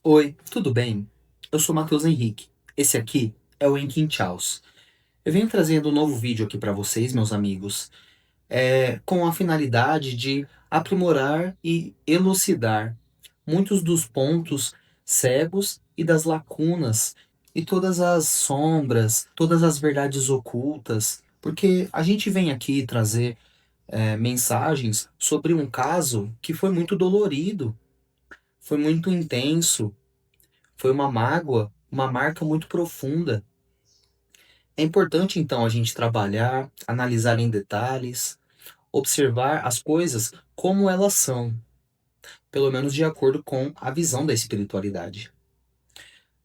Oi, tudo bem? Eu sou Matheus Henrique. Esse aqui é o Enkin Chaos. Eu venho trazendo um novo vídeo aqui para vocês, meus amigos, com a finalidade de aprimorar e elucidar muitos dos pontos cegos e das lacunas e todas as sombras, todas as verdades ocultas, porque a gente vem aqui trazer mensagens sobre um caso que foi muito dolorido, foi muito intenso. Foi uma mágoa, uma marca muito profunda. É importante então a gente trabalhar, analisar em detalhes, observar as coisas como elas são, pelo menos de acordo com a visão da espiritualidade.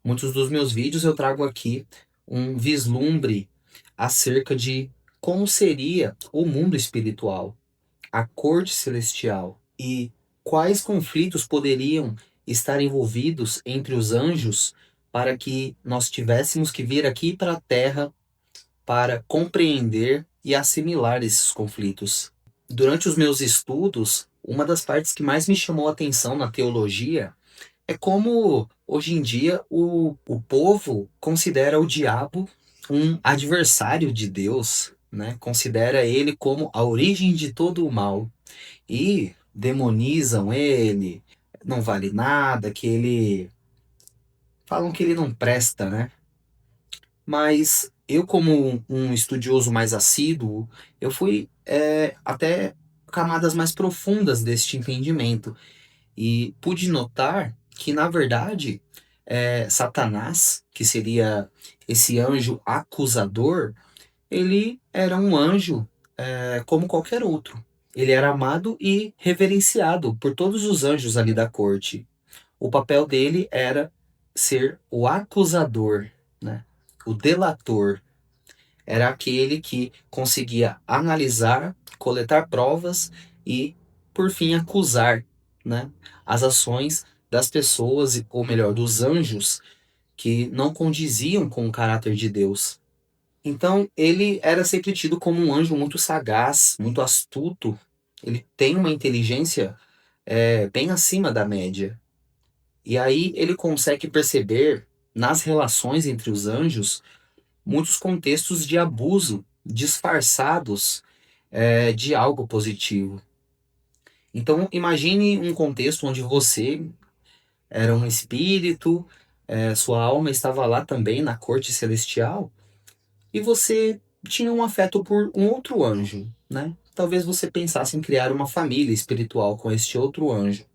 Muitos dos meus vídeos eu trago aqui um vislumbre acerca de como seria o mundo espiritual, a corte celestial e quais conflitos poderiam estar envolvidos entre os anjos para que nós tivéssemos que vir aqui para a Terra para compreender e assimilar esses conflitos. Durante os meus estudos, uma das partes que mais me chamou a atenção na teologia é como hoje em dia o povo considera o diabo um adversário de Deus, né? Considera ele como a origem de todo o mal e demonizam ele, não vale nada, que ele falam que ele não presta, né? Mas eu, como um estudioso mais assíduo, eu fui até camadas mais profundas deste entendimento e pude notar que, na verdade, Satanás, que seria esse anjo acusador, ele era um anjo como qualquer outro. Ele era amado e reverenciado por todos os anjos ali da corte. O papel dele era ser o acusador, né? O delator. Era aquele que conseguia analisar, coletar provas e, por fim, acusar, né, as ações das pessoas, ou melhor, dos anjos, que não condiziam com o caráter de Deus. Então, ele era sempre tido como um anjo muito sagaz, muito astuto. Ele tem uma inteligência bem acima da média. E aí ele consegue perceber nas relações entre os anjos muitos contextos de abuso disfarçados de algo positivo. Então, imagine um contexto onde você era um espírito, sua alma estava lá também na corte celestial, e você tinha um afeto por um outro anjo, né? Talvez você pensasse em criar uma família espiritual com este outro anjo.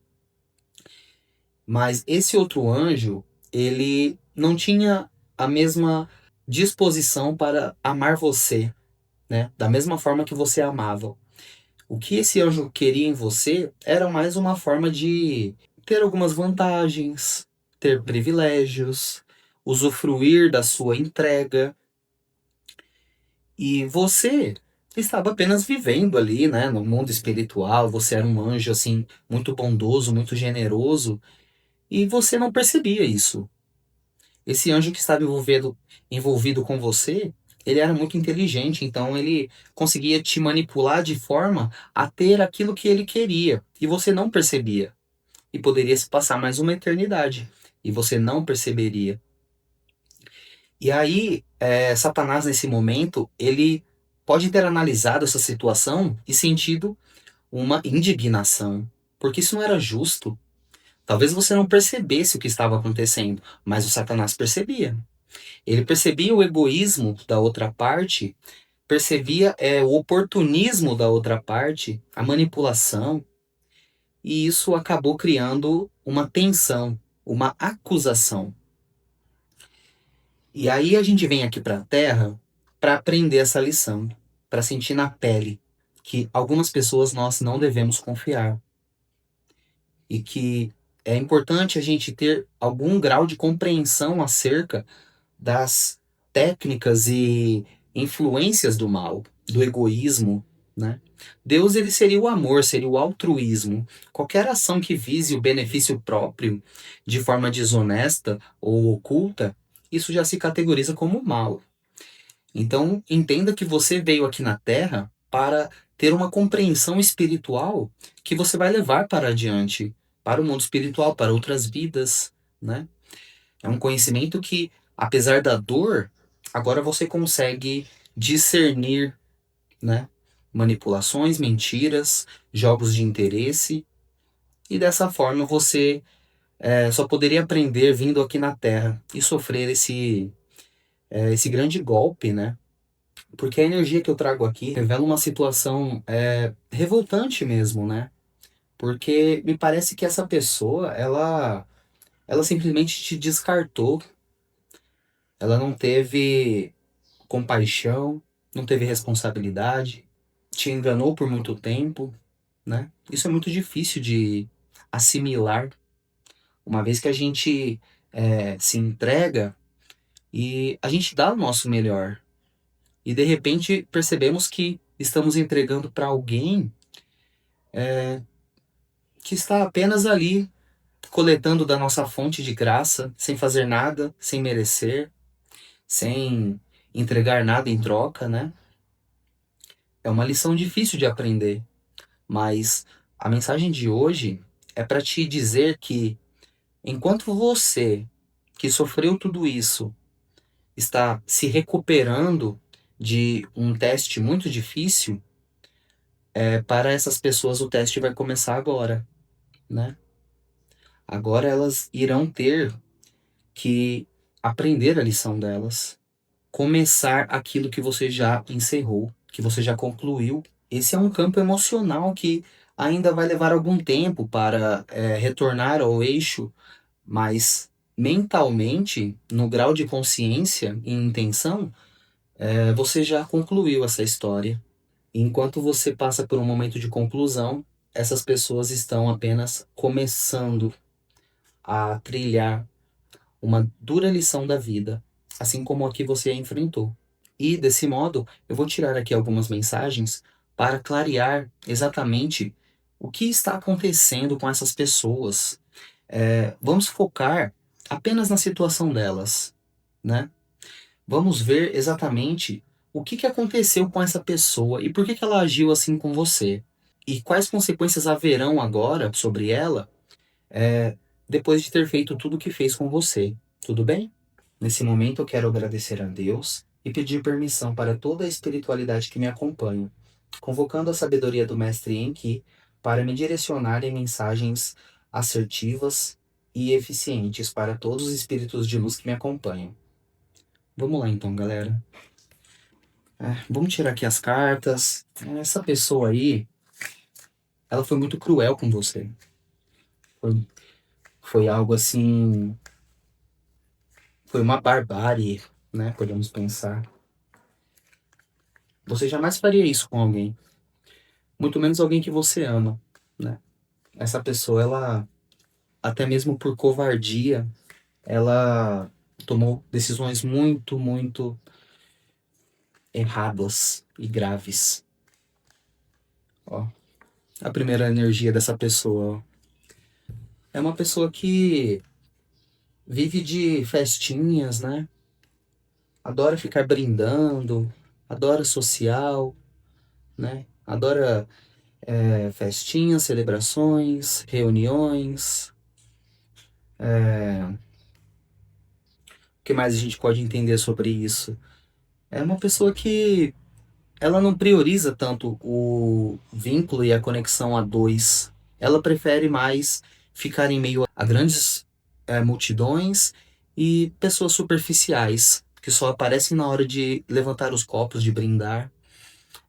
Mas esse outro anjo, ele não tinha a mesma disposição para amar você, né? Da mesma forma que você amava. O que esse anjo queria em você era mais uma forma de ter algumas vantagens, ter privilégios, usufruir da sua entrega. E você estava apenas vivendo ali, né, no mundo espiritual. Você era um anjo assim muito bondoso, muito generoso, e você não percebia isso. Esse anjo que estava envolvido com você, ele era muito inteligente, então ele conseguia te manipular de forma a ter aquilo que ele queria, e você não percebia. E poderia se passar mais uma eternidade, e você não perceberia. E aí, Satanás, nesse momento, ele pode ter analisado essa situação e sentido uma indignação, porque isso não era justo. Talvez você não percebesse o que estava acontecendo, mas o Satanás percebia. Ele percebia o egoísmo da outra parte, percebia o oportunismo da outra parte, a manipulação, e isso acabou criando uma tensão, uma acusação. E aí a gente vem aqui para a Terra para aprender essa lição, para sentir na pele que algumas pessoas nós não devemos confiar e que é importante a gente ter algum grau de compreensão acerca das técnicas e influências do mal, do egoísmo, né? Deus, ele seria o amor, seria o altruísmo. Qualquer ação que vise o benefício próprio de forma desonesta ou oculta, isso já se categoriza como mal. Então, entenda que você veio aqui na Terra para ter uma compreensão espiritual que você vai levar para adiante, para o mundo espiritual, para outras vidas, né? É um conhecimento que, apesar da dor, agora você consegue discernir, né? Manipulações, mentiras, jogos de interesse, e dessa forma você só poderia aprender vindo aqui na Terra e sofrer esse grande golpe, né? Porque a energia que eu trago aqui revela uma situação revoltante mesmo, né? Porque me parece que essa pessoa, ela simplesmente te descartou, ela não teve compaixão, não teve responsabilidade, te enganou por muito tempo, né? Isso é muito difícil de assimilar, uma vez que a gente se entrega e a gente dá o nosso melhor. E de repente percebemos que estamos entregando para alguém que está apenas ali coletando da nossa fonte de graça, sem fazer nada, sem merecer, sem entregar nada em troca, né? É uma lição difícil de aprender, mas a mensagem de hoje é para te dizer que enquanto você, que sofreu tudo isso, está se recuperando de um teste muito difícil, para essas pessoas o teste vai começar agora, né? Agora elas irão ter que aprender a lição delas, começar aquilo que você já encerrou, que você já concluiu. Esse é um campo emocional que ainda vai levar algum tempo para retornar ao eixo, mas mentalmente, no grau de consciência e intenção, você já concluiu essa história. Enquanto você passa por um momento de conclusão, essas pessoas estão apenas começando a trilhar uma dura lição da vida, assim como a que você enfrentou. E, desse modo, eu vou tirar aqui algumas mensagens para clarear exatamente o que está acontecendo com essas pessoas. Vamos focar apenas na situação delas, né? Vamos ver exatamente o que aconteceu com essa pessoa e por que ela agiu assim com você. E quais consequências haverão agora sobre ela, depois de ter feito tudo o que fez com você. Tudo bem? Nesse momento eu quero agradecer a Deus e pedir permissão para toda a espiritualidade que me acompanha, convocando a sabedoria do Mestre Enki para me direcionar em mensagens assertivas e eficientes para todos os espíritos de luz que me acompanham. Vamos lá então, galera. Vamos tirar aqui as cartas. Essa pessoa aí, ela foi muito cruel com você. Foi, foi algo assim, foi uma barbárie, né? Podemos pensar. Você jamais faria isso com alguém, muito menos alguém que você ama, né? Essa pessoa, ela, até mesmo por covardia, ela tomou decisões muito, muito erradas e graves. Ó, a primeira energia dessa pessoa, ó, é uma pessoa que vive de festinhas, né? Adora ficar brindando, adora social, né? Adora festinhas, celebrações, reuniões. O que mais a gente pode entender sobre isso? É uma pessoa que ela não prioriza tanto o vínculo e a conexão a dois. Ela prefere mais ficar em meio a grandes multidões e pessoas superficiais que só aparecem na hora de levantar os copos, de brindar.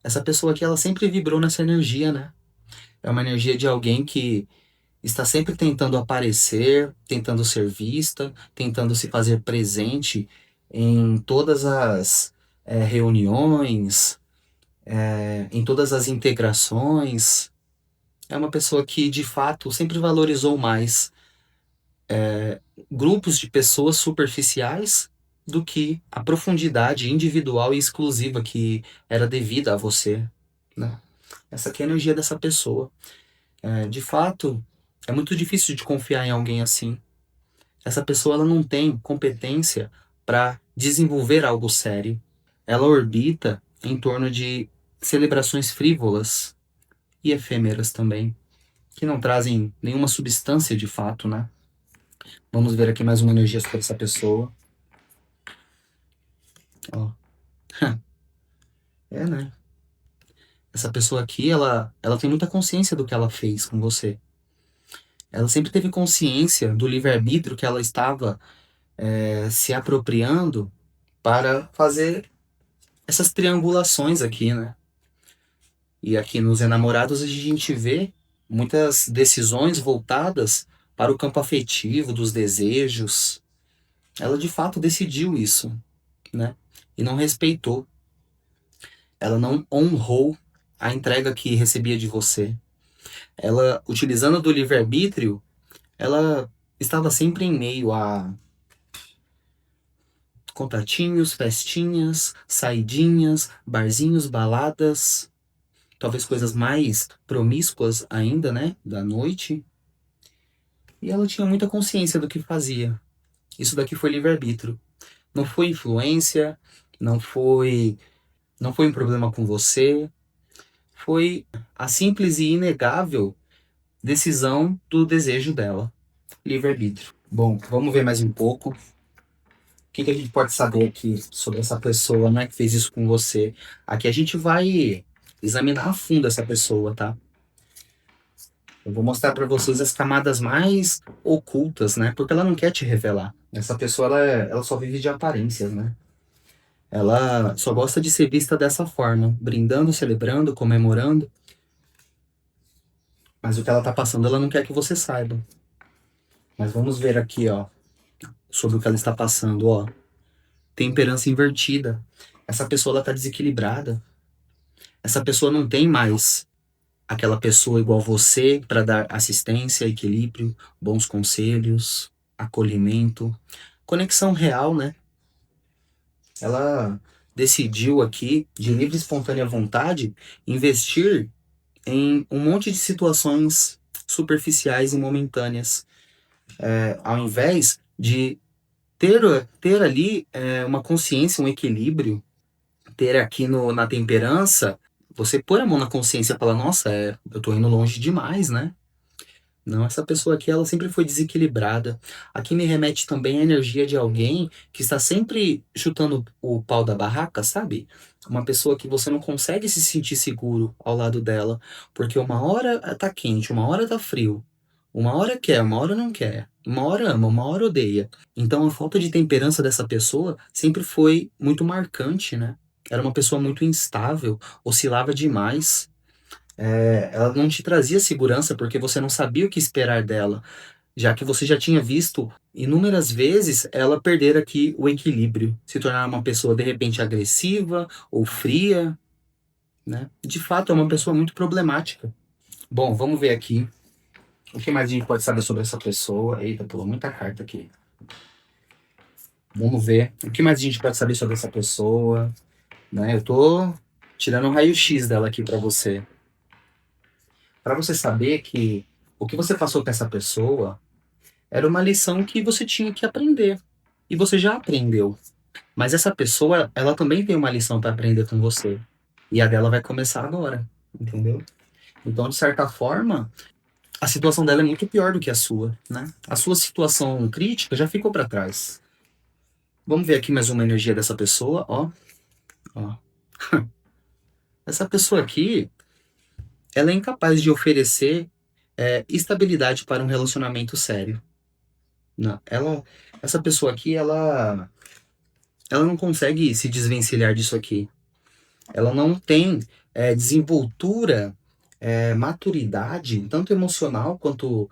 Essa pessoa aqui, ela sempre vibrou nessa energia, né? É uma energia de alguém que está sempre tentando aparecer, tentando ser vista, tentando se fazer presente em todas as reuniões, em todas as integrações. É uma pessoa que, de fato, sempre valorizou mais grupos de pessoas superficiais do que a profundidade individual e exclusiva que era devida a você, né? Essa aqui é a energia dessa pessoa. De fato, é muito difícil de confiar em alguém assim. Essa pessoa ela não tem competência para desenvolver algo sério. Ela orbita em torno de celebrações frívolas e efêmeras também, que não trazem nenhuma substância de fato, né? Vamos ver aqui mais uma energia sobre essa pessoa. Ó. É, né? Essa pessoa aqui, ela tem muita consciência do que ela fez com você. Ela sempre teve consciência do livre-arbítrio que ela estava se apropriando para fazer essas triangulações aqui, né? E aqui nos enamorados a gente vê muitas decisões voltadas para o campo afetivo, dos desejos. Ela de fato decidiu isso, né? E não respeitou. Ela não honrou a entrega que recebia de você. Ela, utilizando do livre-arbítrio, ela estava sempre em meio a contatinhos, festinhas, saidinhas, barzinhos, baladas, talvez coisas mais promíscuas ainda, né, da noite. E ela tinha muita consciência do que fazia. Isso daqui foi livre-arbítrio. Não foi influência, não foi, não foi um problema com você, foi a simples e inegável decisão do desejo dela. Livre-arbítrio. Bom, vamos ver mais um pouco. O que a gente pode saber aqui sobre essa pessoa, né, que fez isso com você? Aqui a gente vai examinar a fundo essa pessoa, tá? Eu vou mostrar para vocês as camadas mais ocultas, né? Porque ela não quer te revelar. Essa pessoa, ela só vive de aparências, né? Ela só gosta de ser vista dessa forma, brindando, celebrando, comemorando. Mas o que ela tá passando, ela não quer que você saiba. Mas vamos ver aqui, ó, sobre o que ela está passando, ó. Temperança invertida. Essa pessoa, ela tá desequilibrada. Essa pessoa não tem mais aquela pessoa igual você para dar assistência, equilíbrio, bons conselhos, acolhimento, conexão real, né? Ela decidiu aqui, de livre e espontânea vontade, investir em um monte de situações superficiais e momentâneas, ao invés de ter ali uma consciência, um equilíbrio, ter aqui na temperança, você pôr a mão na consciência e falar, nossa, eu tô indo longe demais, né? Não, essa pessoa aqui, ela sempre foi desequilibrada. Aqui me remete também à energia de alguém que está sempre chutando o pau da barraca, sabe? Uma pessoa que você não consegue se sentir seguro ao lado dela, porque uma hora tá quente, uma hora tá frio, uma hora quer, uma hora não quer, uma hora ama, uma hora odeia. Então a falta de temperança dessa pessoa sempre foi muito marcante, né? Era uma pessoa muito instável, oscilava demais. Ela não te trazia segurança porque você não sabia o que esperar dela, já que você já tinha visto inúmeras vezes ela perder aqui o equilíbrio, se tornar uma pessoa de repente agressiva ou fria, né? De fato, é uma pessoa muito problemática. Bom, vamos ver aqui. O que mais a gente pode saber sobre essa pessoa? Eita, pulou muita carta aqui. Vamos ver. O que mais a gente pode saber sobre essa pessoa? Né? Eu tô tirando um raio-x dela aqui pra você. Pra você saber que o que você passou com essa pessoa era uma lição que você tinha que aprender. E você já aprendeu. Mas essa pessoa, ela também tem uma lição para aprender com você. E a dela vai começar agora. Entendeu? Então, de certa forma, a situação dela é muito pior do que a sua, né? A sua situação crítica já ficou para trás. Vamos ver aqui mais uma energia dessa pessoa, ó. Ó. Essa pessoa aqui, ela é incapaz de oferecer estabilidade para um relacionamento sério. Não, essa pessoa aqui, ela não consegue se desvencilhar disso aqui. Ela não tem desenvoltura, maturidade, tanto emocional quanto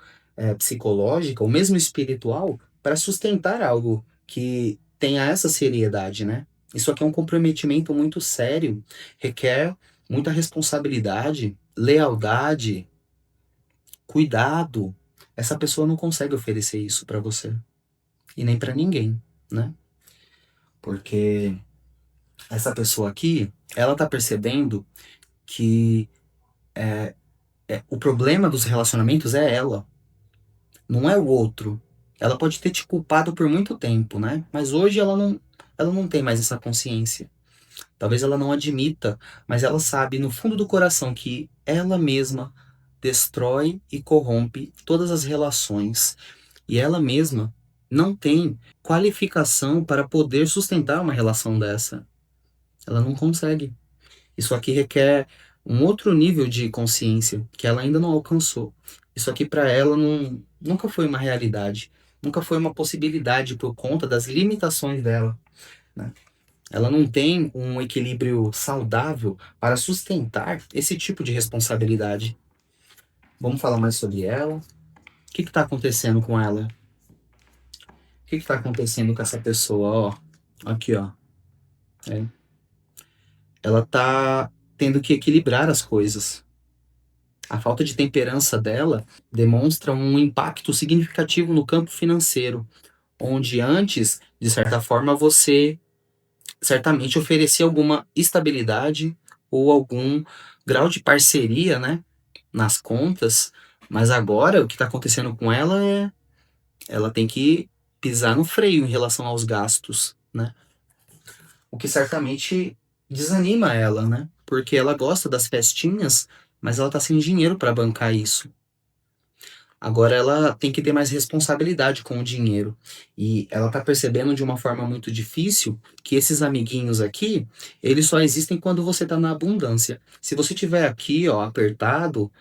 psicológica, ou mesmo espiritual, para sustentar algo que tenha essa seriedade, né? Isso aqui é um comprometimento muito sério, requer muita responsabilidade, lealdade, cuidado. Essa pessoa não consegue oferecer isso para você e nem para ninguém, né? Porque essa pessoa aqui, ela tá percebendo que o problema dos relacionamentos é ela, não é o outro. Ela pode ter te culpado por muito tempo, né? Mas hoje ela não tem mais essa consciência. Talvez ela não admita, mas ela sabe no fundo do coração que ela mesma destrói e corrompe todas as relações. E ela mesma não tem qualificação para poder sustentar uma relação dessa. Ela não consegue. Isso aqui requer um outro nível de consciência que ela ainda não alcançou. Isso aqui para ela nunca foi uma realidade, nunca foi uma possibilidade por conta das limitações dela, né? Ela não tem um equilíbrio saudável para sustentar esse tipo de responsabilidade. Vamos falar mais sobre ela? O que está acontecendo com ela? O que está acontecendo com essa pessoa? Ó, aqui, ó. É. Ela tá tendo que equilibrar as coisas. A falta de temperança dela demonstra um impacto significativo no campo financeiro, onde antes, de certa forma, você certamente oferecia alguma estabilidade ou algum grau de parceria, né, nas contas, mas agora o que está acontecendo com ela é ela tem que pisar no freio em relação aos gastos, né? O que certamente desanima ela, né? Porque ela gosta das festinhas, mas ela tá sem dinheiro para bancar isso. Agora ela tem que ter mais responsabilidade com o dinheiro. E ela tá percebendo de uma forma muito difícil que esses amiguinhos aqui, eles só existem quando você tá na abundância. Se você tiver aqui, ó, apertado,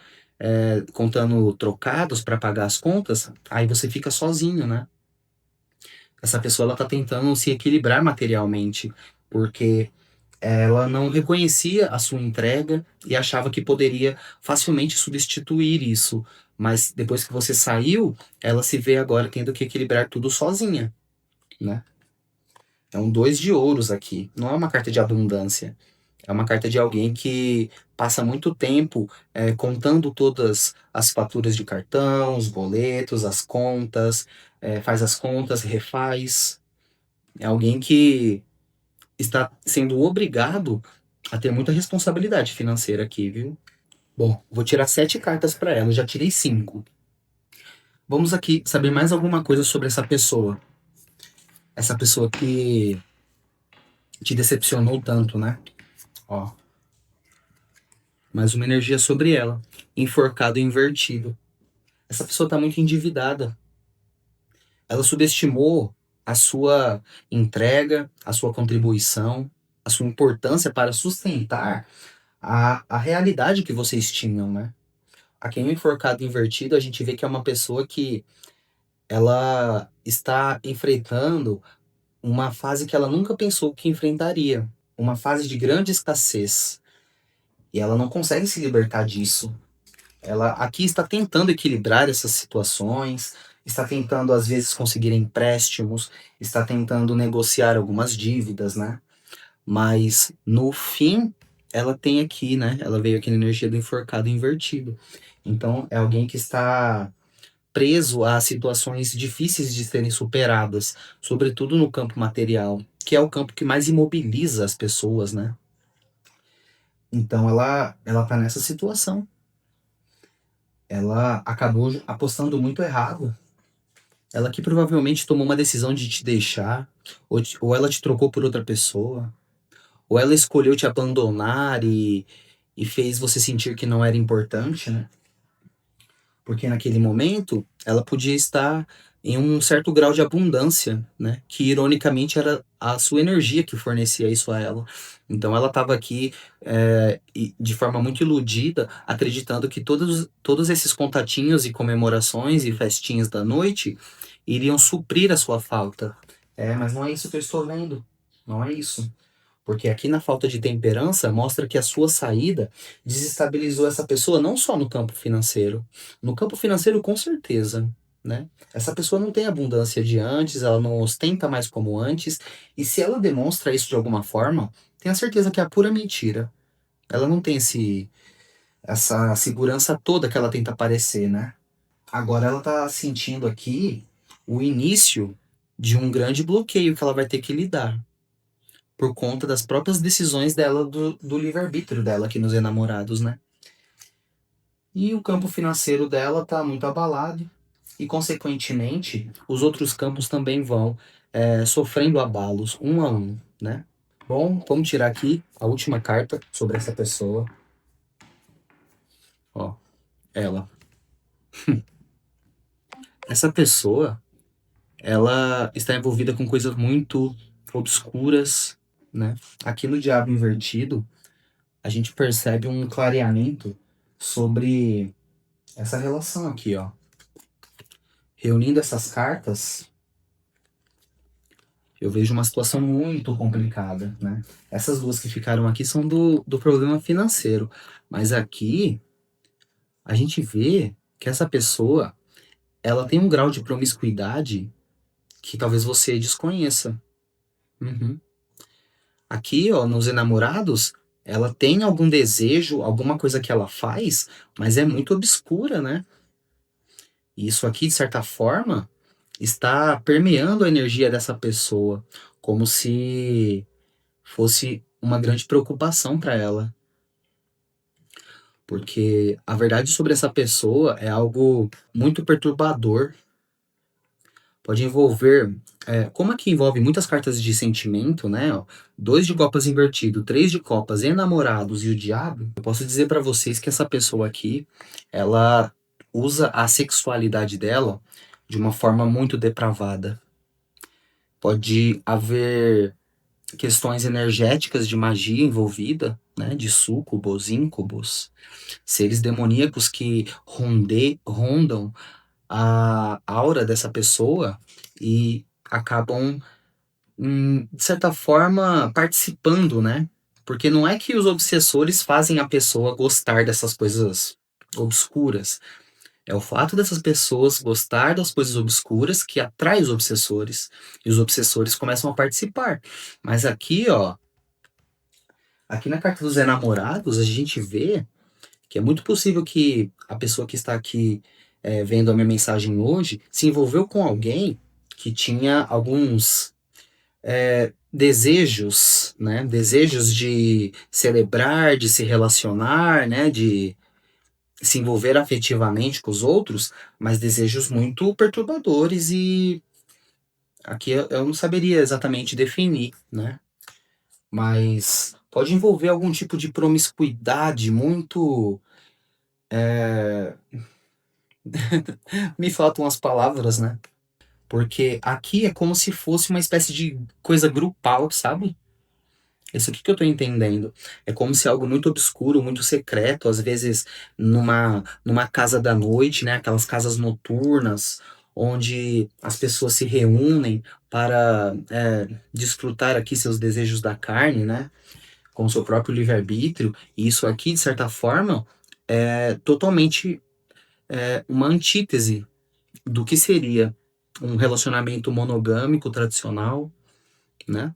contando trocados para pagar as contas, aí você fica sozinho, né? Essa pessoa ela tá tentando se equilibrar materialmente, porque ela não reconhecia a sua entrega e achava que poderia facilmente substituir isso. Mas depois que você saiu, ela se vê agora tendo que equilibrar tudo sozinha, né? É um dois de ouros aqui. Não é uma carta de abundância. É uma carta de alguém que passa muito tempo contando todas as faturas de cartão, os boletos, as contas, faz as contas, refaz. É alguém que está sendo obrigado a ter muita responsabilidade financeira aqui, viu? Bom, vou tirar 7 cartas para ela, eu já tirei 5. Vamos aqui saber mais alguma coisa sobre essa pessoa. Essa pessoa que te decepcionou tanto, né? Ó, mais uma energia sobre ela. Enforcado e invertido. Essa pessoa tá muito endividada. Ela subestimou a sua entrega, a sua contribuição, a sua importância para sustentar a realidade que vocês tinham, né? Aqui no enforcado invertido, a gente vê que é uma pessoa que ela está enfrentando uma fase que ela nunca pensou que enfrentaria, uma fase de grande escassez. E ela não consegue se libertar disso. Ela aqui está tentando equilibrar essas situações, está tentando às vezes conseguir empréstimos, está tentando negociar algumas dívidas, né? Mas no fim, ela tem aqui, né? Ela veio aqui na energia do enforcado invertido. Então, é alguém que está preso a situações difíceis de serem superadas, sobretudo no campo material, que é o campo que mais imobiliza as pessoas, né? Então, ela tá nessa situação. Ela acabou apostando muito errado. Ela que provavelmente tomou uma decisão de te deixar, ou ela te trocou por outra pessoa, ou ela escolheu te abandonar e fez você sentir que não era importante, né? Porque naquele momento ela podia estar em um certo grau de abundância, né? Que ironicamente era a sua energia que fornecia isso a ela. Então ela estava aqui e de forma muito iludida, acreditando que todos esses contatinhos e comemorações e festinhas da noite iriam suprir a sua falta. Mas não é isso que eu estou vendo. Não é isso. Porque aqui na falta de temperança mostra que a sua saída desestabilizou essa pessoa não só no campo financeiro. No campo financeiro, com certeza, né? Essa pessoa não tem abundância de antes, ela não ostenta mais como antes, e se ela demonstra isso de alguma forma, tenha certeza que é a pura mentira. Ela não tem essa segurança toda que ela tenta parecer, né? Agora ela tá sentindo aqui o início de um grande bloqueio que ela vai ter que lidar por conta das próprias decisões dela, do livre-arbítrio dela aqui nos Enamorados, né? E o campo financeiro dela tá muito abalado e, consequentemente, os outros campos também vão sofrendo abalos, um a um, né? Bom, vamos tirar aqui a última carta sobre essa pessoa. Ó, ela. essa pessoa, ela está envolvida com coisas muito obscuras, né? Aqui no Diabo Invertido, a gente percebe um clareamento sobre essa relação aqui, ó. Reunindo essas cartas, eu vejo uma situação muito complicada, né? Essas duas que ficaram aqui são do problema financeiro, mas aqui a gente vê que essa pessoa, ela tem um grau de promiscuidade que talvez você desconheça. Uhum. Aqui, ó, nos enamorados, ela tem algum desejo, alguma coisa que ela faz, mas é muito obscura, né? E isso aqui, de certa forma, está permeando a energia dessa pessoa, como se fosse uma grande preocupação para ela. Porque a verdade sobre essa pessoa é algo muito perturbador. Pode envolver, como aqui envolve muitas cartas de sentimento, né? Ó, dois de copas invertido, três de copas, enamorados e o diabo. Eu posso dizer para vocês que essa pessoa aqui, ela usa a sexualidade dela de uma forma muito depravada. Pode haver questões energéticas de magia envolvida, né? De súcubos, íncubos, seres demoníacos que rondam a aura dessa pessoa e acabam, de certa forma, participando, né? Porque não é que os obsessores fazem a pessoa gostar dessas coisas obscuras. É o fato dessas pessoas gostar das coisas obscuras que atrai os obsessores. E os obsessores começam a participar. Mas aqui, ó, aqui na carta dos enamorados, a gente vê que é muito possível que a pessoa que está aqui vendo a minha mensagem hoje se envolveu com alguém que tinha alguns desejos, né? Desejos de celebrar, de se relacionar, né? De se envolver afetivamente com os outros, mas desejos muito perturbadores e aqui eu não saberia exatamente definir, né? Mas pode envolver algum tipo de promiscuidade muito. Me faltam as palavras, né? Porque aqui é como se fosse uma espécie de coisa grupal, sabe? Isso aqui que eu tô entendendo. É como se algo muito obscuro, muito secreto, às vezes numa casa da noite, né? Aquelas casas noturnas, onde as pessoas se reúnem para desfrutar aqui seus desejos da carne, né? Com o seu próprio livre-arbítrio. E isso aqui, de certa forma, é totalmente uma antítese do que seria um relacionamento monogâmico tradicional, né?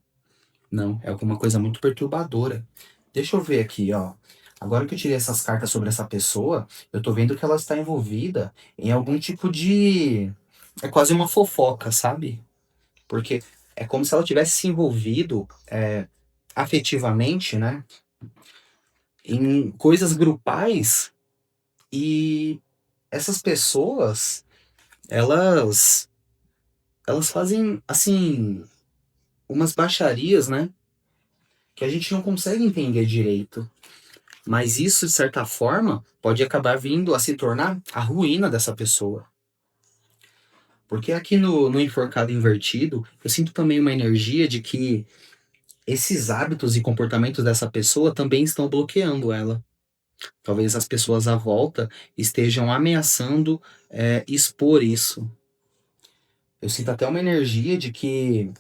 Não, é alguma coisa muito perturbadora. Deixa eu ver aqui, ó. Agora que eu tirei essas cartas sobre essa pessoa, eu tô vendo que ela está envolvida em algum tipo de. É quase uma fofoca, sabe? Porque é como se ela tivesse se envolvido afetivamente, né? Em coisas grupais e essas pessoas, elas, elas fazem, assim, umas baixarias, né? Que a gente não consegue entender direito. Mas isso, de certa forma, pode acabar vindo a se tornar a ruína dessa pessoa. Porque aqui no enforcado invertido, eu sinto também uma energia de que esses hábitos e comportamentos dessa pessoa também estão bloqueando ela. Talvez as pessoas à volta estejam ameaçando expor isso. Eu sinto até uma energia de que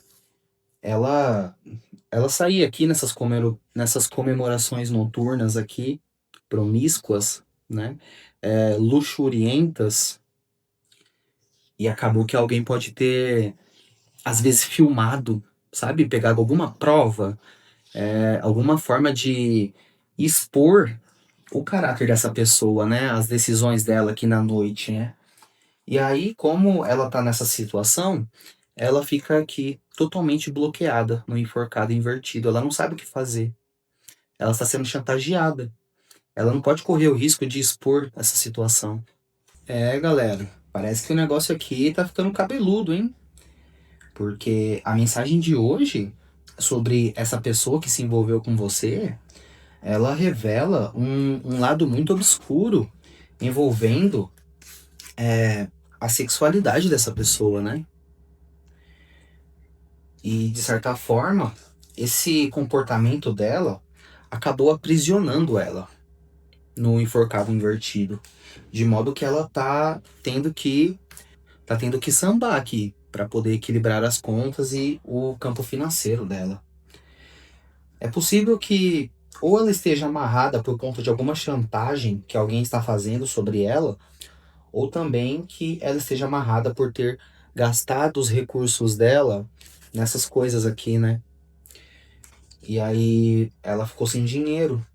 ela ela saía aqui nessas comemorações noturnas aqui, promíscuas, né? Luxurientas, e acabou que alguém pode ter, às vezes, filmado, sabe? Pegado alguma prova, alguma forma de expor o caráter dessa pessoa, né? As decisões dela aqui na noite, né? E aí, como ela tá nessa situação, ela fica aqui totalmente bloqueada no enforcado invertido. Ela não sabe o que fazer. Ela está sendo chantageada. Ela não pode correr o risco de expor essa situação. Galera, parece que o negócio aqui tá ficando cabeludo, hein? Porque a mensagem de hoje sobre essa pessoa que se envolveu com você, ela revela um lado muito obscuro envolvendo a sexualidade dessa pessoa, né? E, de certa forma, esse comportamento dela acabou aprisionando ela no enforcado invertido. De modo que ela tá tendo que sambar aqui para poder equilibrar as contas e o campo financeiro dela. É possível que ou ela esteja amarrada por conta de alguma chantagem que alguém está fazendo sobre ela, ou também que ela esteja amarrada por ter gastado os recursos dela nessas coisas aqui, né? E aí ela ficou sem dinheiro.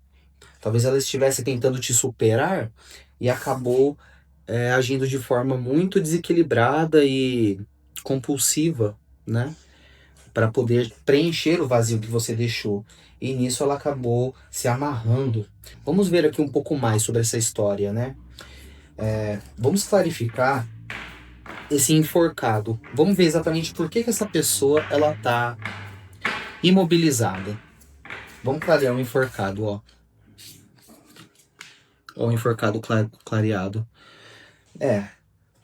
Talvez ela estivesse tentando te superar e acabou agindo de forma muito desequilibrada e compulsiva, né? Para poder preencher o vazio que você deixou. E nisso ela acabou se amarrando. Vamos ver aqui um pouco mais sobre essa história, né? Vamos clarificar esse enforcado. Vamos ver exatamente por que essa pessoa ela tá imobilizada. Vamos clarear o enforcado, ó. Ó, o enforcado clareado. É,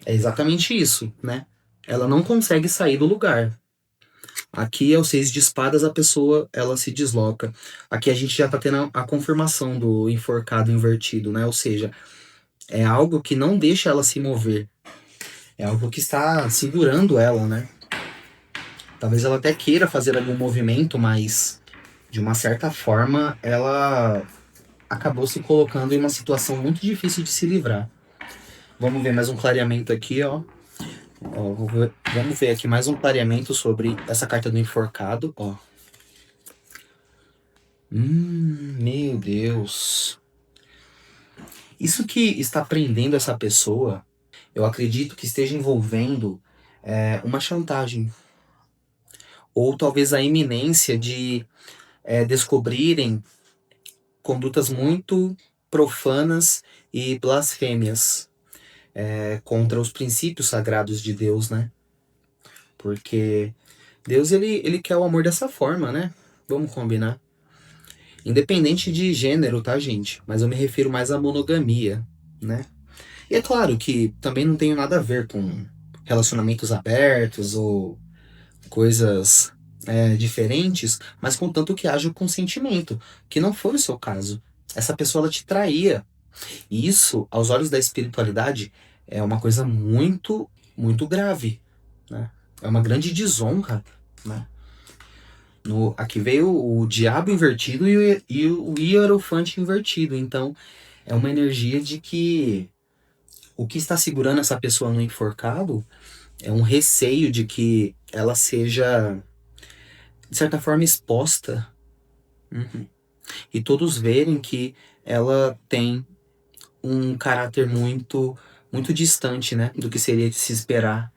é exatamente isso, né? Ela não consegue sair do lugar. Aqui é o 6 de espadas, a pessoa ela se desloca. Aqui a gente já tá tendo a confirmação do enforcado invertido, né? Ou seja, é algo que não deixa ela se mover. É algo que está segurando ela, né? Talvez ela até queira fazer algum movimento, mas de uma certa forma ela acabou se colocando em uma situação muito difícil de se livrar. Vamos ver mais um clareamento aqui, ó. Ó, vamos ver aqui mais um clareamento sobre essa carta do enforcado, ó. Meu Deus. Isso que está prendendo essa pessoa, eu acredito que esteja envolvendo uma chantagem. Ou talvez a iminência de descobrirem condutas muito profanas e blasfêmias contra os princípios sagrados de Deus, né? Porque Deus, ele quer o amor dessa forma, né? Vamos combinar. Independente de gênero, tá, gente? Mas eu me refiro mais à monogamia, né? E é claro que também não tem nada a ver com relacionamentos abertos ou coisas diferentes, mas contanto que haja o consentimento, que não foi o seu caso. Essa pessoa ela te traía. E isso, aos olhos da espiritualidade, é uma coisa muito, muito grave, né? É uma grande desonra, né? Aqui veio o diabo invertido e o hierofante invertido. Então, é uma energia de que o que está segurando essa pessoa no enforcado é um receio de que ela seja, de certa forma, exposta. Uhum. E todos verem que ela tem um caráter muito, muito distante, né, do que seria de se esperar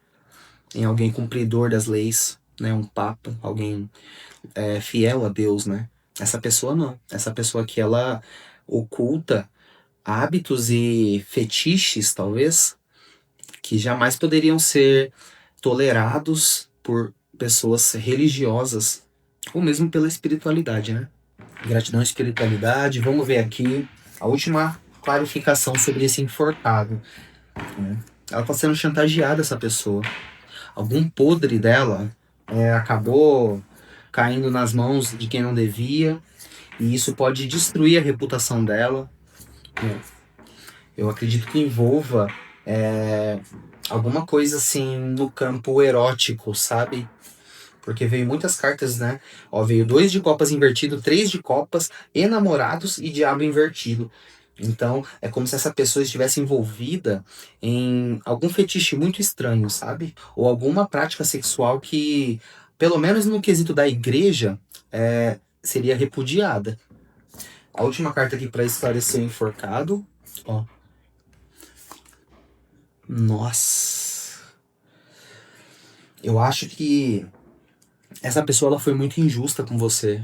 em alguém cumpridor das leis, né, um papa, alguém fiel a Deus, né. Essa pessoa não. Essa pessoa que ela oculta hábitos e fetiches, talvez, que jamais poderiam ser tolerados por pessoas religiosas, ou mesmo pela espiritualidade, né? Gratidão à espiritualidade. Vamos ver aqui a última clarificação sobre esse enforcado, né? Ela está sendo chantageada, essa pessoa. Algum podre dela acabou caindo nas mãos de quem não devia, e isso pode destruir a reputação dela, né? Eu acredito que envolva é, alguma coisa assim no campo erótico, sabe? Porque veio muitas cartas, né? Ó, veio 2 de copas invertido, 3 de copas, enamorados e diabo invertido. Então, é como se essa pessoa estivesse envolvida em algum fetiche muito estranho, sabe? Ou alguma prática sexual que, pelo menos no quesito da igreja, seria repudiada. A última carta aqui para esclarecer o enforcado, ó. Nossa. Eu acho que essa pessoa ela foi muito injusta com você.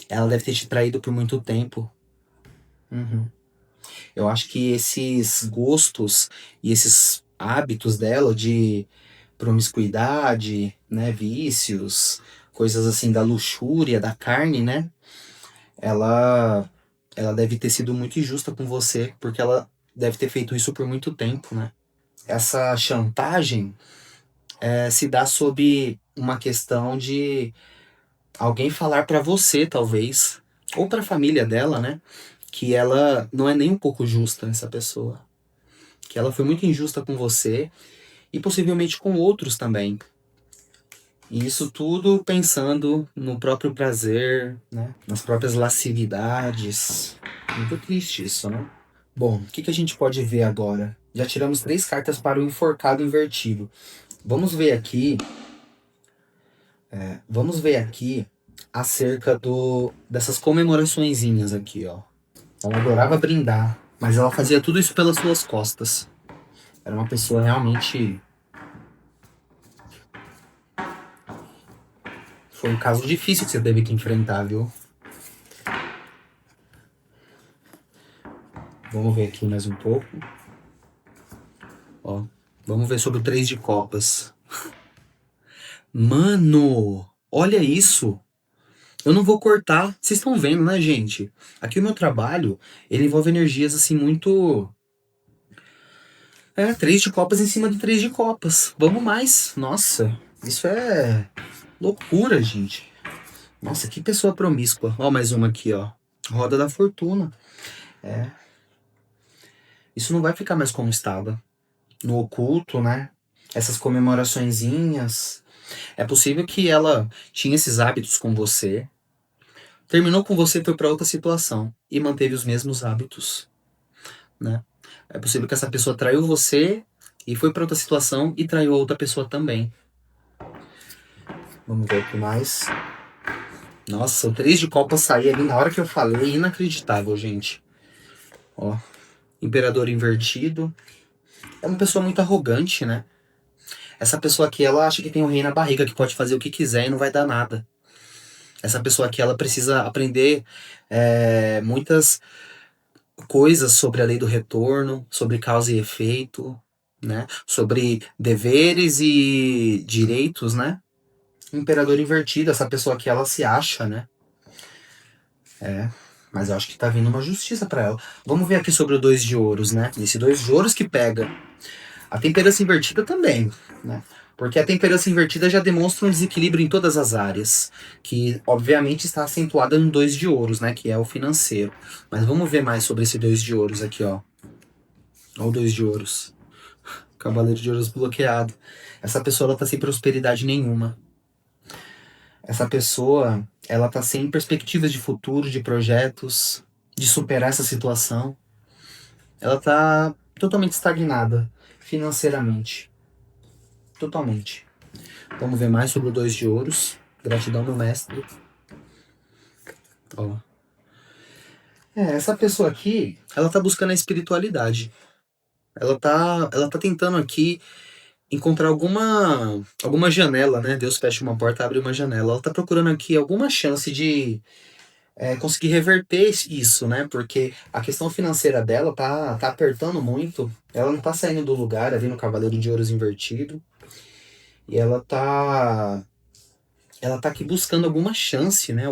Ela deve ter te traído por muito tempo. Uhum. Eu acho que esses gostos e esses hábitos dela de promiscuidade, né, vícios, coisas assim da luxúria, da carne, né? Ela ela deve ter sido muito injusta com você, porque ela deve ter feito isso por muito tempo, né? Essa chantagem se dá sob uma questão de alguém falar pra você, talvez, ou pra família dela, né? Que ela não é nem um pouco justa, essa pessoa. Que ela foi muito injusta com você e possivelmente com outros também. E isso tudo pensando no próprio prazer, né? Nas próprias lascividades. Muito triste isso, né? Bom, o que a gente pode ver agora? Já tiramos 3 cartas para o enforcado invertido. Vamos ver aqui, vamos ver aqui acerca dessas comemoraçõezinhas aqui, ó. Ela adorava brindar, mas ela fazia tudo isso pelas suas costas. Era uma pessoa realmente. Foi um caso difícil que você teve que enfrentar, viu? Vamos ver aqui mais um pouco. Ó, vamos ver sobre o 3 de copas. Mano, olha isso. Eu não vou cortar. Vocês estão vendo, né, gente? Aqui o meu trabalho, ele envolve energias assim muito. 3 de copas em cima de 3 de copas. Vamos mais. Nossa, isso é loucura, gente. Nossa, que pessoa promíscua. Ó, mais uma aqui, ó. Roda da fortuna. É. Isso não vai ficar mais como estava. No oculto, né? Essas comemoraçõezinhas. É possível que ela tinha esses hábitos com você, terminou com você e foi para outra situação e manteve os mesmos hábitos, né? É possível que essa pessoa traiu você e foi para outra situação e traiu a outra pessoa também. Vamos ver o que mais. Nossa, o 3 de copas sair ali na hora que eu falei, inacreditável, gente. Ó, imperador invertido. É uma pessoa muito arrogante, né? Essa pessoa aqui, ela acha que tem um rei na barriga, que pode fazer o que quiser e não vai dar nada. Essa pessoa aqui, ela precisa aprender muitas coisas sobre a lei do retorno, sobre causa e efeito, né? Sobre deveres e direitos, né? Imperador invertido, essa pessoa aqui, ela se acha, né? Mas eu acho que tá vindo uma justiça pra ela. Vamos ver aqui sobre o 2 de ouros, né? Esse 2 de ouros que pega. A temperança invertida também, né? Porque a temperança invertida já demonstra um desequilíbrio em todas as áreas, que obviamente está acentuada no 2 de ouros, né? Que é o financeiro. Mas vamos ver mais sobre esse 2 de ouros aqui, ó. Olha o 2 de ouros. Cavaleiro de ouros bloqueado. Essa pessoa, ela tá sem prosperidade nenhuma. Essa pessoa, ela tá sem perspectivas de futuro, de projetos, de superar essa situação. Ela tá totalmente estagnada financeiramente. Totalmente. Vamos ver mais sobre o 2 de ouros. Gratidão do mestre. Ó. Essa pessoa aqui, ela tá buscando a espiritualidade. Ela tá tentando aqui encontrar alguma janela, né? Deus fecha uma porta, abre uma janela. Ela tá procurando aqui alguma chance de conseguir reverter isso, né? Porque a questão financeira dela tá apertando muito. Ela não tá saindo do lugar ali no Cavaleiro de Ouros invertido. E ela tá aqui buscando alguma chance, né?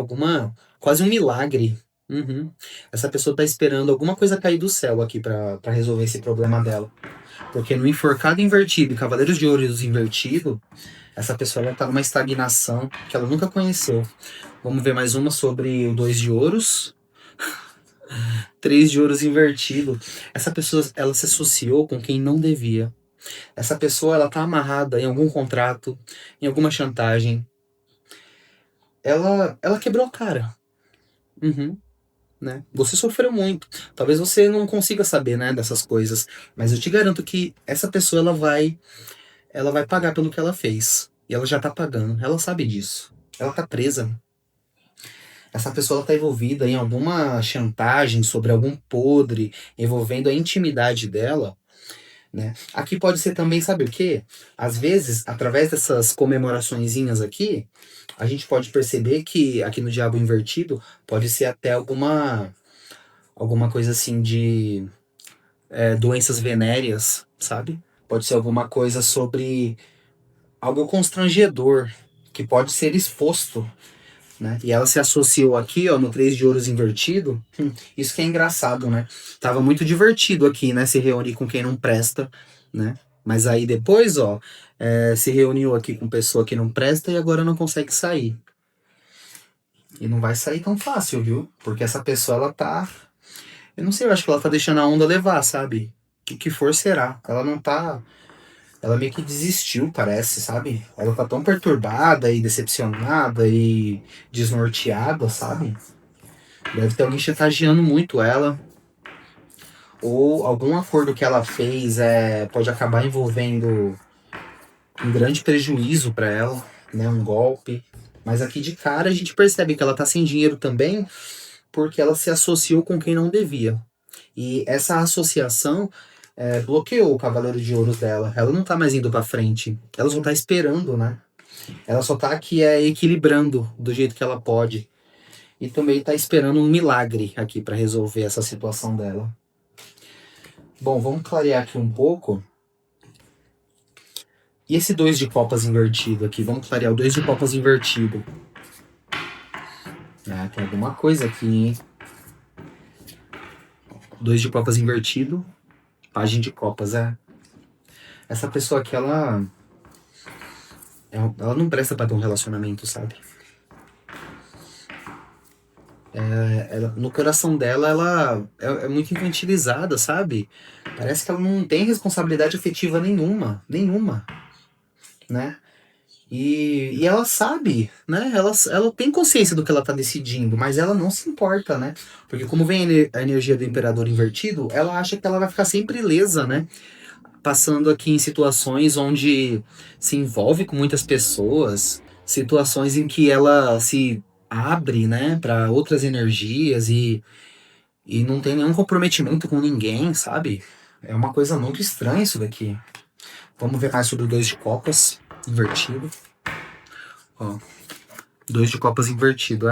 Quase um milagre. Uhum. Essa pessoa tá esperando alguma coisa cair do céu aqui pra resolver esse problema dela. Porque no enforcado invertido e Cavaleiros de Ouros invertido, essa pessoa ela tá numa estagnação que ela nunca conheceu. Vamos ver mais uma sobre o 2 de ouros. 3 de ouros invertido. Essa pessoa ela se associou com quem não devia. Essa pessoa ela tá amarrada em algum contrato, em alguma chantagem. Ela quebrou a cara. Uhum, né? Você sofreu muito. Talvez você não consiga saber, né, dessas coisas, mas eu te garanto que essa pessoa ela vai pagar pelo que ela fez. E ela já tá pagando. Ela sabe disso. Ela tá presa. Essa pessoa tá envolvida em alguma chantagem sobre algum podre envolvendo a intimidade dela, né? Aqui pode ser também, sabe o quê? Às vezes, através dessas comemoraçõezinhas aqui, a gente pode perceber que aqui no Diabo Invertido pode ser até alguma coisa assim de doenças venéreas, sabe? Pode ser alguma coisa sobre algo constrangedor que pode ser exposto, né? E ela se associou aqui, ó, no 3 de ouros invertido. Isso que é engraçado, né? Tava muito divertido aqui, né? Se reunir com quem não presta, né? Mas aí depois, ó, se reuniu aqui com pessoa que não presta e agora não consegue sair. E não vai sair tão fácil, viu? Porque essa pessoa, ela tá. Eu não sei, eu acho que ela tá deixando a onda levar, sabe? O que for será. Ela não tá. Ela meio que desistiu, parece, sabe? Ela tá tão perturbada e decepcionada e desnorteada, sabe? Deve ter alguém chantageando muito ela. Ou algum acordo que ela fez pode acabar envolvendo um grande prejuízo para ela, né? Um golpe. Mas aqui de cara a gente percebe que ela tá sem dinheiro também porque ela se associou com quem não devia. E essa associação bloqueou o Cavaleiro de Ouros dela. Ela não tá mais indo pra frente. Ela só tá esperando, né? Ela só tá aqui equilibrando do jeito que ela pode. E também tá esperando um milagre aqui para resolver essa situação dela. Bom, vamos clarear aqui um pouco. E esse dois de copas invertido aqui? Vamos clarear o dois de copas invertido. Tem alguma coisa aqui, hein? Dois de copas invertido. Página de copas, Essa pessoa aqui, ela não presta pra ter um relacionamento, sabe? No coração dela, ela é muito infantilizada, sabe? Parece que ela não tem responsabilidade afetiva nenhuma. Nenhuma, né? E ela sabe, né? Ela tem consciência do que ela tá decidindo, mas ela não se importa, né? Porque como vem a energia do imperador invertido, ela acha que ela vai ficar sempre ilesa, né? Passando aqui em situações onde se envolve com muitas pessoas, situações em que ela se abre, né, para outras energias e não tem nenhum comprometimento com ninguém, sabe? É uma coisa muito estranha isso daqui. Vamos ver mais sobre o dois de copas invertido. Ó, dois de copas invertido,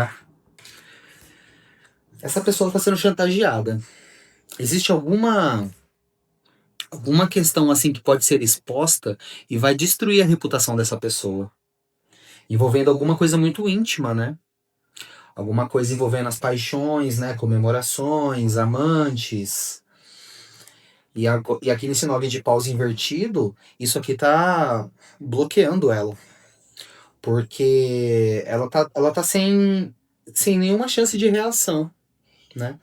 Essa pessoa está sendo chantageada. Existe alguma questão assim que pode ser exposta e vai destruir a reputação dessa pessoa, envolvendo alguma coisa muito íntima, né? Alguma coisa envolvendo as paixões, né? Comemorações, amantes. E aqui nesse 9 de paus invertido, isso aqui tá bloqueando ela. Porque ela tá sem nenhuma chance de reação, né?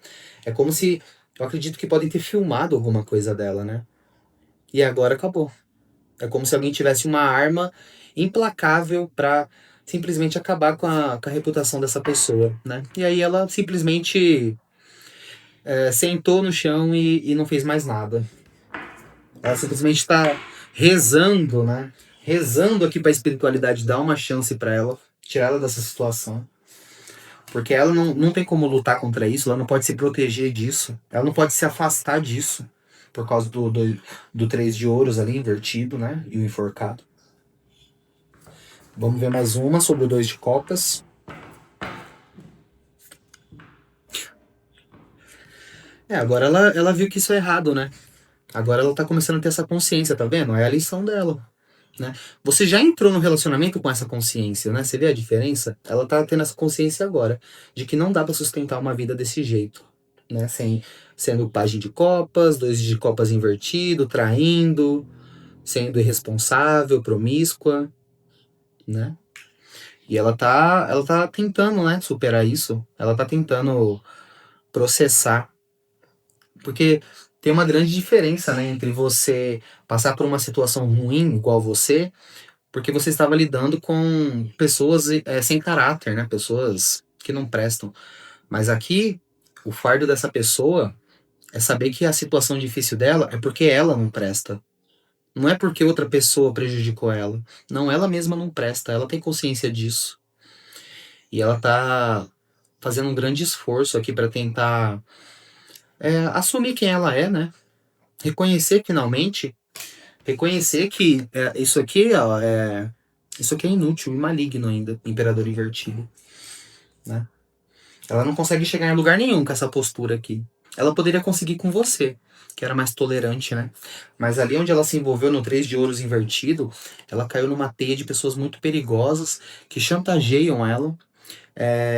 É como se. Eu acredito que podem ter filmado alguma coisa dela, né? E agora acabou. É como se alguém tivesse uma arma implacável pra simplesmente acabar com a reputação dessa pessoa, né? E aí ela simplesmente sentou no chão e não fez mais nada. Ela simplesmente está rezando, né? Rezando aqui pra espiritualidade dar uma chance pra ela, tirar ela dessa situação. Porque ela não tem como lutar contra isso, ela não pode se proteger disso, ela não pode se afastar disso, por causa do 3 de ouros ali invertido, né? E o enforcado. Vamos ver mais uma sobre o 2 de copas. Agora ela viu que isso é errado, né? Agora ela tá começando a ter essa consciência, tá vendo? É a lição dela, né? Você já entrou no relacionamento com essa consciência, né? Você vê a diferença? Ela tá tendo essa consciência agora de que não dá pra sustentar uma vida desse jeito, né? Sendo pajem de copas, dois de copas invertido, traindo, sendo irresponsável, promíscua, né? E ela tá tentando, né, superar isso. Ela tá tentando processar. Porque tem uma grande diferença, né, entre você passar por uma situação ruim, igual você, porque você estava lidando com pessoas sem caráter, né, pessoas que não prestam. Mas aqui, o fardo dessa pessoa é saber que a situação difícil dela é porque ela não presta. Não é porque outra pessoa prejudicou ela. Não, ela mesma não presta, ela tem consciência disso. E ela tá fazendo um grande esforço aqui para tentar assumir quem ela é, né? Reconhecer finalmente, reconhecer que isso aqui é inútil e maligno ainda, Imperador Invertido, né? Ela não consegue chegar em lugar nenhum com essa postura aqui. Ela poderia conseguir com você, que era mais tolerante, né? Mas ali onde ela se envolveu no 3 de ouros invertido, ela caiu numa teia de pessoas muito perigosas que chantageiam ela,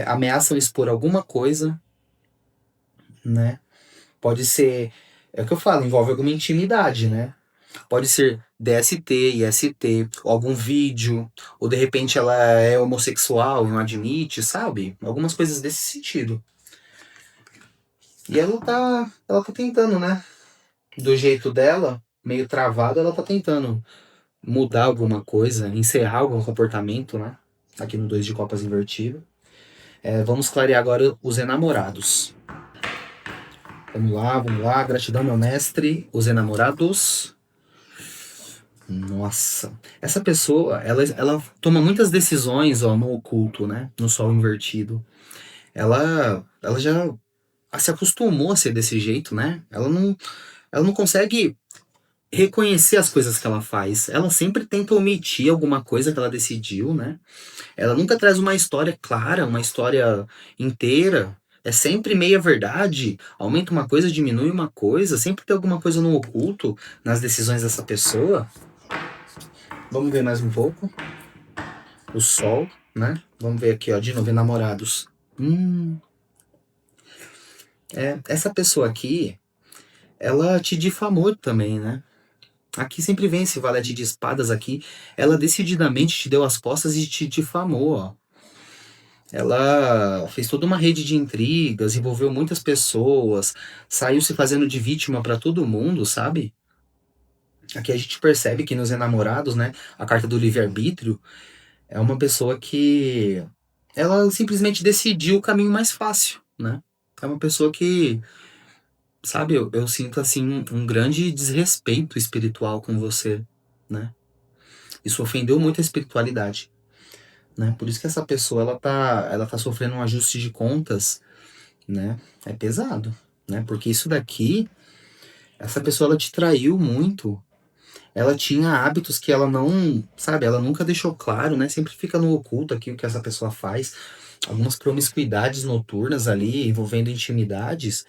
ameaçam expor alguma coisa, né? Pode ser, é o que eu falo, envolve alguma intimidade, né? Pode ser DST, IST, ou algum vídeo, ou de repente ela é homossexual e não admite, sabe? Algumas coisas desse sentido. E ela tá tentando, né? Do jeito dela, meio travado, ela tá tentando mudar alguma coisa, encerrar algum comportamento, né? Aqui no 2 de copas invertido. Vamos clarear agora os enamorados. Vamos lá. Gratidão, meu mestre. Os enamorados. Nossa. Essa pessoa, ela toma muitas decisões, ó, no oculto, né? No sol invertido. Ela já se acostumou a ser desse jeito, né? Ela não consegue reconhecer as coisas que ela faz. Ela sempre tenta omitir alguma coisa que ela decidiu, né? Ela nunca traz uma história clara, uma história inteira. É sempre meia verdade. Aumenta uma coisa, diminui uma coisa. Sempre tem alguma coisa no oculto nas decisões dessa pessoa. Vamos ver mais um pouco. O sol, né? Vamos ver aqui, ó, de novo, enamorados. Essa pessoa aqui, ela te difamou também, né? Aqui sempre vem esse valete de espadas aqui. Ela decididamente te deu as costas e te difamou, ó. Ela fez toda uma rede de intrigas, envolveu muitas pessoas, saiu se fazendo de vítima pra todo mundo, sabe? Aqui a gente percebe que nos enamorados, né, a carta do livre-arbítrio é uma pessoa que ela simplesmente decidiu o caminho mais fácil, né? É uma pessoa que, sabe, eu sinto assim um grande desrespeito espiritual com você, né? Isso ofendeu muito a espiritualidade, né? Por isso que essa pessoa ela tá sofrendo um ajuste de contas, né? É pesado, né? Porque isso daqui, essa pessoa ela te traiu muito. Ela tinha hábitos que ela não, sabe, ela nunca deixou claro, né? Sempre fica no oculto aqui o que essa pessoa faz. Algumas promiscuidades noturnas ali, envolvendo intimidades.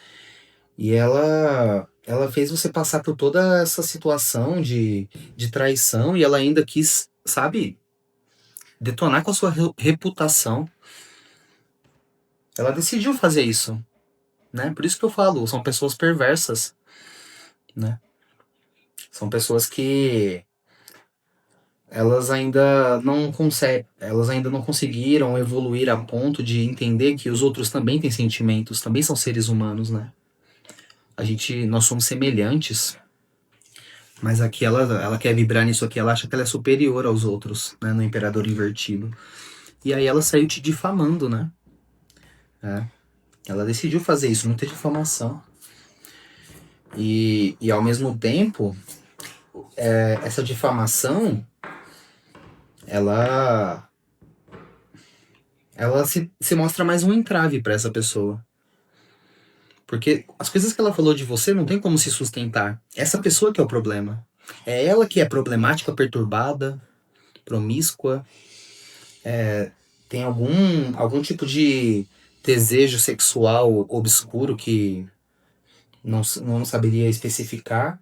E ela fez você passar por toda essa situação de traição e ela ainda quis, sabe, detonar com a sua reputação. Ela decidiu fazer isso, né? Por isso que eu falo, são pessoas perversas, né? São pessoas que elas ainda não conseguiram evoluir a ponto de entender que os outros também têm sentimentos, também são seres humanos, né? Nós somos semelhantes, mas aqui ela quer vibrar nisso aqui, ela acha que ela é superior aos outros, né? No Imperador Invertido. E aí ela saiu te difamando, né? É. Ela decidiu fazer isso, muita difamação. E ao mesmo tempo, essa difamação, ela ela se mostra mais um entrave para essa pessoa. Porque as coisas que ela falou de você não tem como se sustentar. Essa pessoa que é o problema. É ela que é problemática, perturbada, promíscua, tem algum tipo de desejo sexual obscuro que não saberia especificar,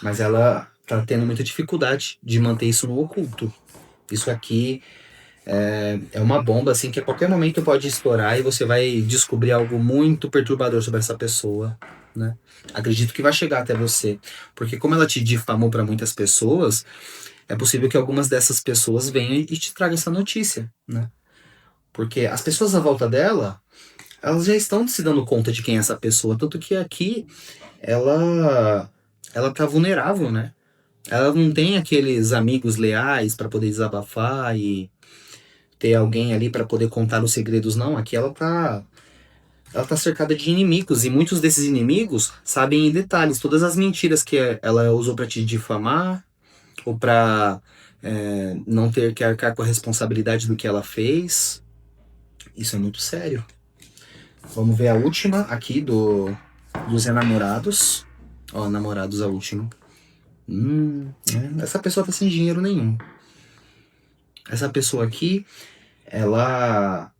mas ela tá tendo muita dificuldade de manter isso no oculto. Isso aqui é uma bomba assim que a qualquer momento pode estourar e você vai descobrir algo muito perturbador sobre essa pessoa, né? Acredito que vai chegar até você, porque como ela te difamou para muitas pessoas, é possível que algumas dessas pessoas venham e te tragam essa notícia, né? Porque as pessoas à volta dela, elas já estão se dando conta de quem é essa pessoa, tanto que aqui ela tá vulnerável, né? Ela não tem aqueles amigos leais para poder desabafar e ter alguém ali para poder contar os segredos, não. Aqui ela tá cercada de inimigos e muitos desses inimigos sabem em detalhes todas as mentiras que ela usou para te difamar ou para não ter que arcar com a responsabilidade do que ela fez. Isso é muito sério. Vamos ver a última aqui dos enamorados. Ó, namorados a última. Essa pessoa tá sem dinheiro nenhum. Essa pessoa aqui, ela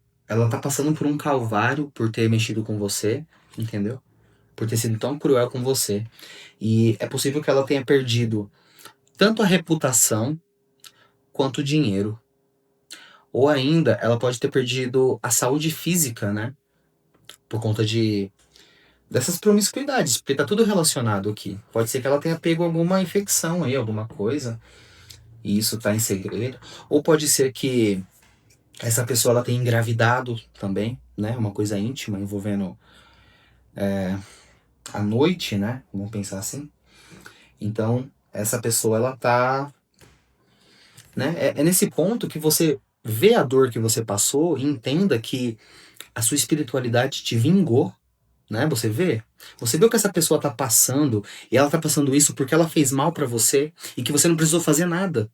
tá passando por um calvário por ter mexido com você, entendeu? Por ter sido tão cruel com você. E é possível que ela tenha perdido tanto a reputação quanto o dinheiro. Ou ainda, ela pode ter perdido a saúde física, né? Por conta dessas promiscuidades, porque tá tudo relacionado aqui. Pode ser que ela tenha pego alguma infecção aí, alguma coisa, e isso tá em segredo. Ou pode ser que essa pessoa ela tenha engravidado também, né? Uma coisa íntima envolvendo a noite, né? Vamos pensar assim. Então, essa pessoa ela tá, né? É nesse ponto que você vê a dor que você passou e entenda que a sua espiritualidade te vingou, né? Você vê o que essa pessoa tá passando e ela tá passando isso porque ela fez mal pra você e que você não precisou fazer nada,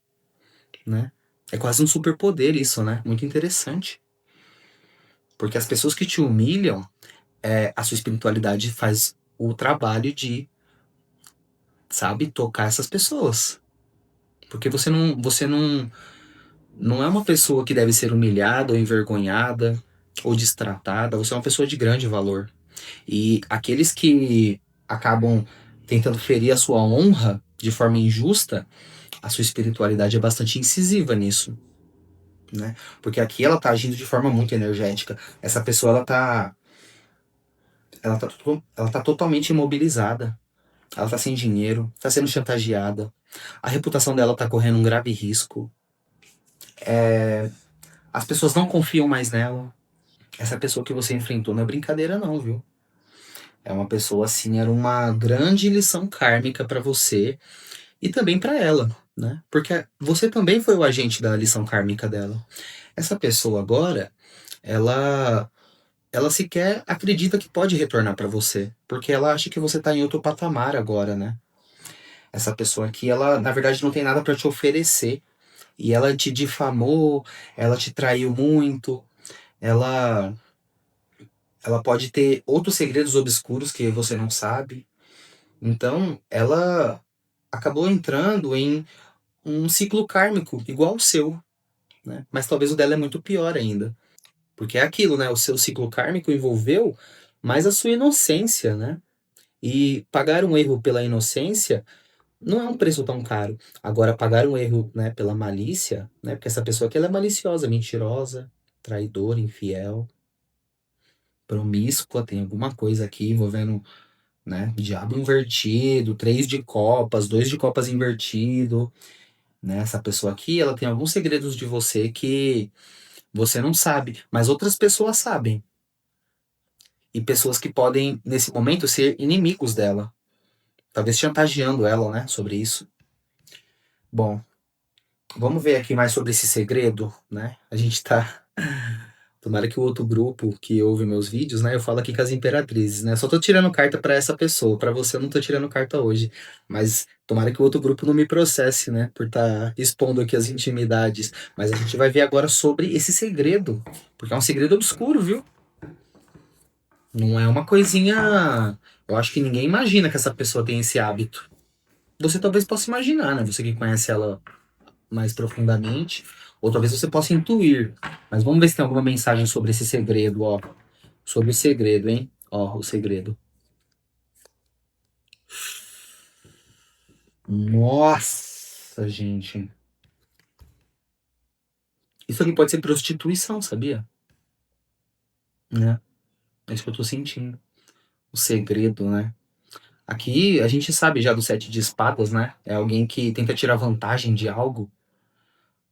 né? É quase um superpoder isso, né? Muito interessante. Porque as pessoas que te humilham, a sua espiritualidade faz o trabalho de, sabe, tocar essas pessoas. Porque você não é uma pessoa que deve ser humilhada ou envergonhada ou destratada, você é uma pessoa de grande valor. E aqueles que acabam tentando ferir a sua honra de forma injusta, a sua espiritualidade é bastante incisiva nisso, né? Porque aqui ela tá agindo de forma muito energética. Essa pessoa ela tá totalmente imobilizada. Ela tá sem dinheiro, tá sendo chantageada. A reputação dela tá correndo um grave risco. As pessoas não confiam mais nela. Essa pessoa que você enfrentou não é brincadeira não, viu? É uma pessoa assim, era uma grande lição kármica pra você e também pra ela, né? Porque você também foi o agente da lição kármica dela. Essa pessoa agora, ela ela sequer acredita que pode retornar pra você, porque ela acha que você tá em outro patamar agora, né? Essa pessoa aqui, ela na verdade não tem nada pra te oferecer e ela te difamou, ela te traiu muito, ela ela pode ter outros segredos obscuros que você não sabe. Então, ela acabou entrando em um ciclo kármico igual o seu, né? Mas talvez o dela é muito pior ainda. Porque é aquilo, né? O seu ciclo kármico envolveu mais a sua inocência, né? E pagar um erro pela inocência não é um preço tão caro. Agora, pagar um erro, né, pela malícia, né? Porque essa pessoa aqui ela é maliciosa, mentirosa, traidora, infiel, promíscua, tem alguma coisa aqui envolvendo, né? Diabo invertido, três de copas, dois de copas invertido, né? Essa pessoa aqui, ela tem alguns segredos de você que você não sabe, mas outras pessoas sabem. E pessoas que podem, nesse momento, ser inimigos dela. Talvez chantageando ela, né? Sobre isso. Bom, vamos ver aqui mais sobre esse segredo, né? A gente tá. Tomara que o outro grupo que ouve meus vídeos, né? Eu falo aqui com as imperatrizes, né? Só tô tirando carta pra essa pessoa. Pra você eu não tô tirando carta hoje. Mas tomara que o outro grupo não me processe, né? Por estar expondo aqui as intimidades. Mas a gente vai ver agora sobre esse segredo. Porque é um segredo obscuro, viu? Não é uma coisinha. Eu acho que ninguém imagina que essa pessoa tem esse hábito. Você talvez possa imaginar, né? Você que conhece ela mais profundamente. Ou talvez você possa intuir. Mas vamos ver se tem alguma mensagem sobre esse segredo, ó. Sobre o segredo, hein? Ó, o segredo. Nossa, gente. Isso aqui pode ser prostituição, sabia? Né? É isso que eu tô sentindo. O segredo, né? Aqui a gente sabe já do sete de espadas, né? É alguém que tenta tirar vantagem de algo.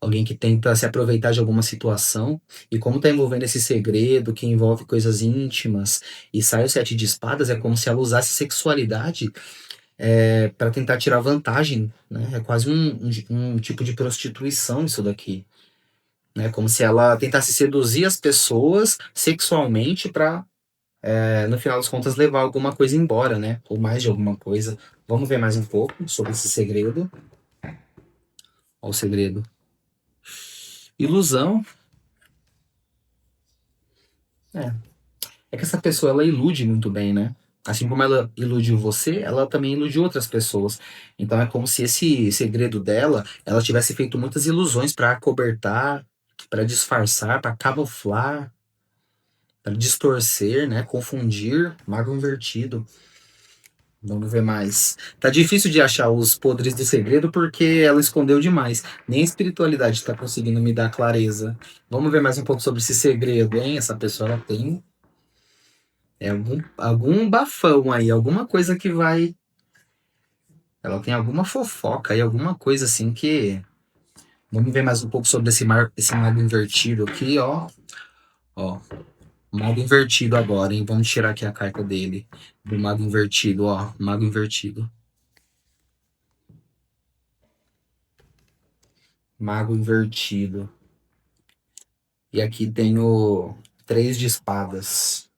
Alguém que tenta se aproveitar de alguma situação, e como tá envolvendo esse segredo que envolve coisas íntimas, e sai o sete de espadas, é como se ela usasse sexualidade para tentar tirar vantagem, né? É quase um tipo de prostituição isso daqui, né? Como se ela tentasse seduzir as pessoas sexualmente para, no final das contas, levar alguma coisa embora, né? Ou mais de alguma coisa. Vamos ver mais um pouco sobre esse segredo. Olha o segredo. Ilusão. É, É que essa pessoa, ela ilude muito bem, né? Assim como ela iludiu você, ela também iludiu outras pessoas. Então é como se esse segredo dela, ela tivesse feito muitas ilusões pra acobertar, pra disfarçar, pra camuflar, pra distorcer, né? Confundir, mago invertido. Vamos ver mais. Tá difícil de achar os podres do segredo porque ela escondeu demais. Nem a espiritualidade tá conseguindo me dar clareza. Vamos ver mais um pouco sobre esse segredo, hein? Essa pessoa ela tem É algum bafão aí, alguma coisa que vai. Ela tem alguma fofoca aí, alguma coisa assim que. Vamos ver mais um pouco sobre esse mago invertido aqui, ó. Ó, mago invertido agora, hein? Vamos tirar aqui a carta dele. Do mago invertido, ó. Mago invertido. Mago invertido. E aqui tem o três de espadas.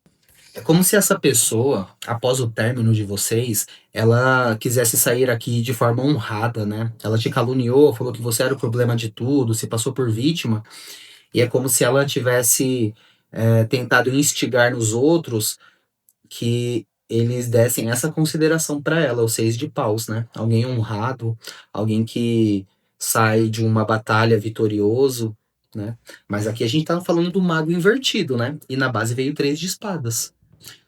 É como se essa pessoa, após o término de vocês, ela quisesse sair aqui de forma honrada, né? Ela te caluniou, falou que você era o problema de tudo, se passou por vítima, e é como se ela tivesse tentado instigar nos outros que eles dessem essa consideração para ela, o seis de paus, né? Alguém honrado, alguém que sai de uma batalha vitorioso, né? Mas aqui a gente tá falando do mago invertido, né? E na base veio três de espadas.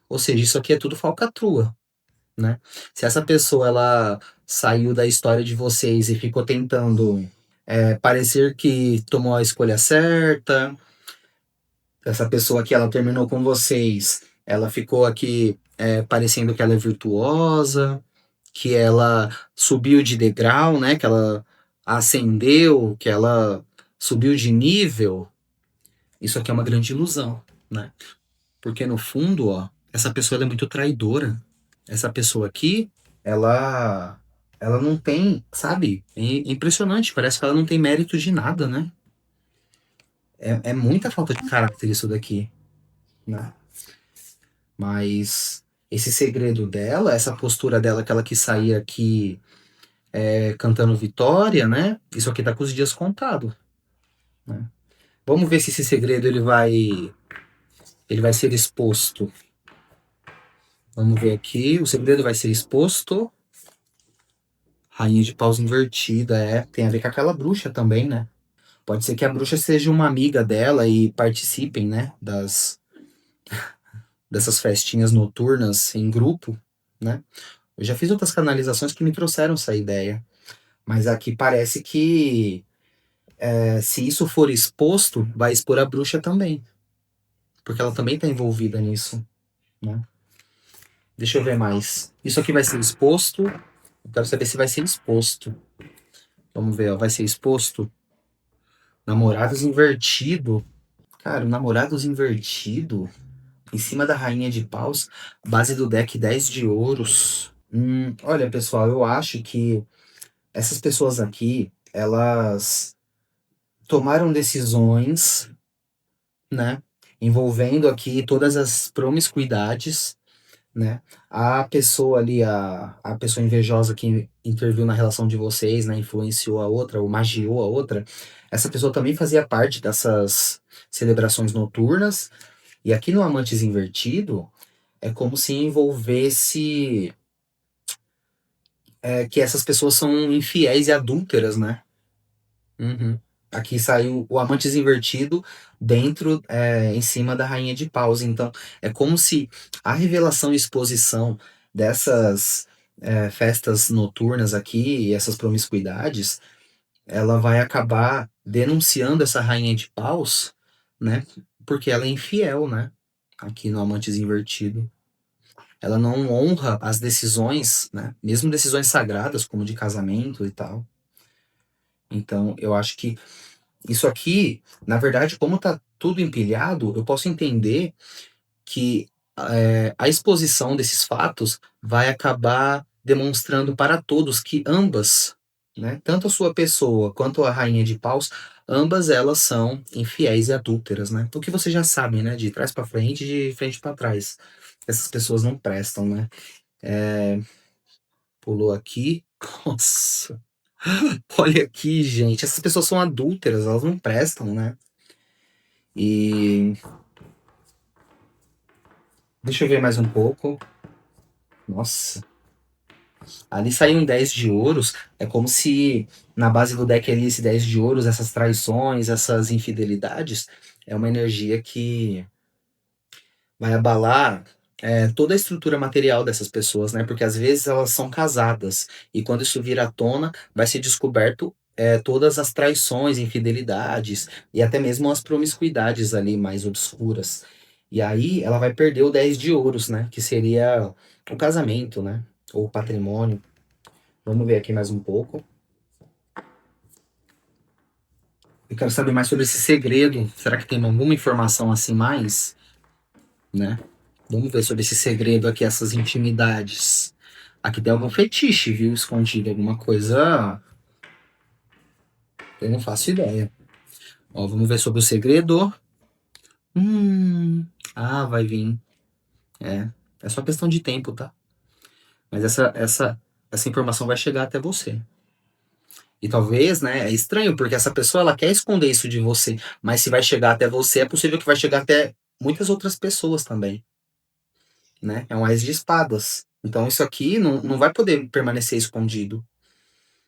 Ou seja, isso aqui é tudo falcatrua, né? Se essa pessoa ela saiu da história de vocês e ficou tentando parecer que tomou a escolha certa, essa pessoa que ela terminou com vocês, ela ficou aqui parecendo que ela é virtuosa, que ela subiu de degrau, né? Que ela ascendeu, que ela subiu de nível. Isso aqui é uma grande ilusão, né? Porque no fundo, ó, essa pessoa ela é muito traidora. Essa pessoa aqui, ela não tem, sabe? É impressionante, parece que ela não tem mérito de nada, né? É muita falta de caráter isso daqui, né? Mas esse segredo dela, essa postura dela que ela quis sair aqui cantando vitória, né? Isso aqui tá com os dias contados, né? Vamos ver se esse segredo ele vai ser exposto. Vamos ver aqui, o segredo vai ser exposto. Rainha de paus invertida, tem a ver com aquela bruxa também, né? Pode ser que a bruxa seja uma amiga dela e participem, né, dessas festinhas noturnas em grupo, né? Eu já fiz outras canalizações que me trouxeram essa ideia, mas aqui parece que se isso for exposto, vai expor a bruxa também, porque ela também está envolvida nisso, né? Deixa eu ver mais. Isso aqui vai ser exposto. Eu quero saber se vai ser exposto. Vamos ver, ó, vai ser exposto. Namorados invertido. Cara, o namorados invertido em cima da rainha de paus, base do deck 10 de ouros. Olha, pessoal, eu acho que essas pessoas aqui, elas tomaram decisões, né, envolvendo aqui todas as promiscuidades, né? A pessoa ali, a pessoa invejosa que interviu na relação de vocês, né, influenciou a outra, ou magiou a outra, essa pessoa também fazia parte dessas celebrações noturnas. E aqui no Amantes Invertido, é como se envolvesse que essas pessoas são infiéis e adúlteras, né? Uhum. Aqui saiu o Amantes Invertido dentro, em cima da Rainha de Paus. Então, é como se a revelação e exposição dessas festas noturnas aqui, e essas promiscuidades, ela vai acabar denunciando essa Rainha de Paus, né? Porque ela é infiel, né? Aqui no Amantes Invertido. Ela não honra as decisões, né? Mesmo decisões sagradas, como de casamento e tal. Então, eu acho que isso aqui, na verdade, como tá tudo empilhado, eu posso entender que a exposição desses fatos vai acabar demonstrando para todos que ambas, né, tanto a sua pessoa quanto a rainha de paus, ambas elas são infiéis e adúlteras, né? O que vocês já sabem, né? De trás para frente e de frente para trás. Essas pessoas não prestam, né? É, pulou aqui. Nossa, olha aqui, gente. Essas pessoas são adúlteras, elas não prestam, né? E deixa eu ver mais um pouco. Nossa, ali saiu um 10 de ouros. É como se na base do deck ali, esse 10 de ouros, essas traições, essas infidelidades, é uma energia que vai abalar toda a estrutura material dessas pessoas, né? Porque às vezes elas são casadas e quando isso vir à tona, vai ser descoberto todas as traições, infidelidades e até mesmo as promiscuidades ali mais obscuras. E aí ela vai perder o 10 de ouros, né? Que seria o casamento, né? Ou o patrimônio. Vamos ver aqui mais um pouco. Eu quero saber mais sobre esse segredo. Será que tem alguma informação assim mais, né? Vamos ver sobre esse segredo aqui, essas intimidades. Aqui tem algum fetiche, viu? Escondido, alguma coisa. Eu não faço ideia. Ó, vamos ver sobre o segredo. Hum. Ah, vai vir. É. É só questão de tempo, tá? Mas essa informação vai chegar até você. E talvez, né, é estranho, porque essa pessoa ela quer esconder isso de você, mas se vai chegar até você, é possível que vai chegar até muitas outras pessoas também, né? É um ás de espadas. Então isso aqui não vai poder permanecer escondido.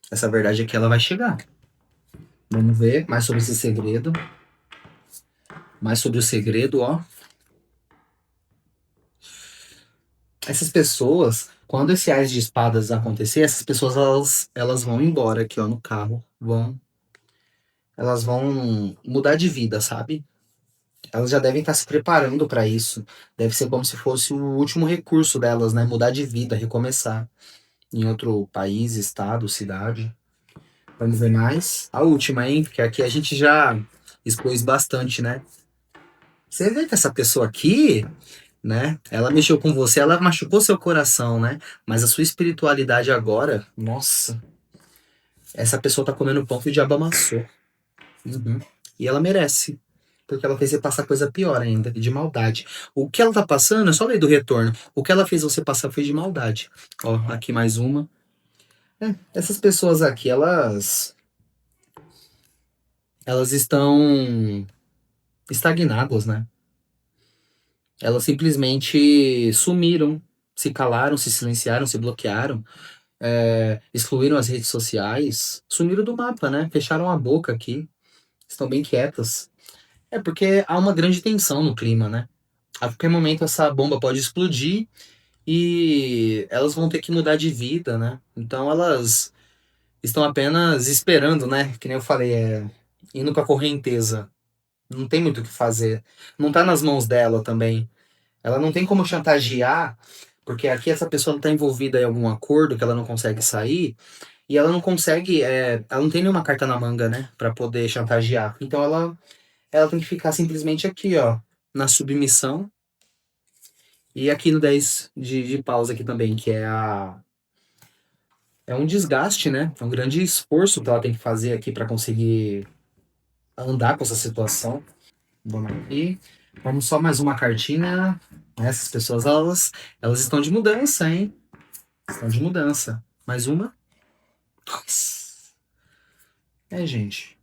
Essa verdade aqui ela vai chegar. Vamos ver mais sobre esse segredo. Mais sobre o segredo, ó. Essas pessoas, quando esse ás de espadas acontecer, essas pessoas elas vão embora aqui, ó, no carro. Elas vão mudar de vida, sabe? Elas já devem estar se preparando para isso. Deve ser como se fosse o último recurso delas, né? Mudar de vida, recomeçar em outro país, estado, cidade. Vamos ver mais. A última, hein? Porque aqui a gente já expôs bastante, né? Você vê que essa pessoa aqui, né? Ela mexeu com você, ela machucou seu coração, né? Mas a sua espiritualidade agora, nossa, essa pessoa tá comendo pão que o diabo amassou. Uhum. E ela merece. Porque ela fez você passar coisa pior ainda, de maldade. O que ela tá passando é só lei do retorno. O que ela fez você passar foi de maldade. Ó, aqui mais uma. É, essas pessoas aqui, elas estão estagnadas, né? Elas simplesmente sumiram, se calaram, se silenciaram, se bloquearam, excluíram as redes sociais, sumiram do mapa, né? Fecharam a boca aqui, estão bem quietas. É porque há uma grande tensão no clima, né? A qualquer momento essa bomba pode explodir e elas vão ter que mudar de vida, né? Então elas estão apenas esperando, né? Que nem eu falei, indo com a correnteza. Não tem muito o que fazer. Não tá nas mãos dela também. Ela não tem como chantagear, porque aqui essa pessoa não tá envolvida em algum acordo que ela não consegue sair e ela não consegue, ela não tem nenhuma carta na manga, né, pra poder chantagear. Então ela tem que ficar simplesmente aqui, ó, na submissão. E aqui no 10 de pausa aqui também, que é um desgaste, né? É um grande esforço que ela tem que fazer aqui para conseguir andar com essa situação. Vamos aqui. Vamos só mais uma cartinha. Essas pessoas, elas estão de mudança, hein? Estão de mudança. Mais uma. Dois. Gente.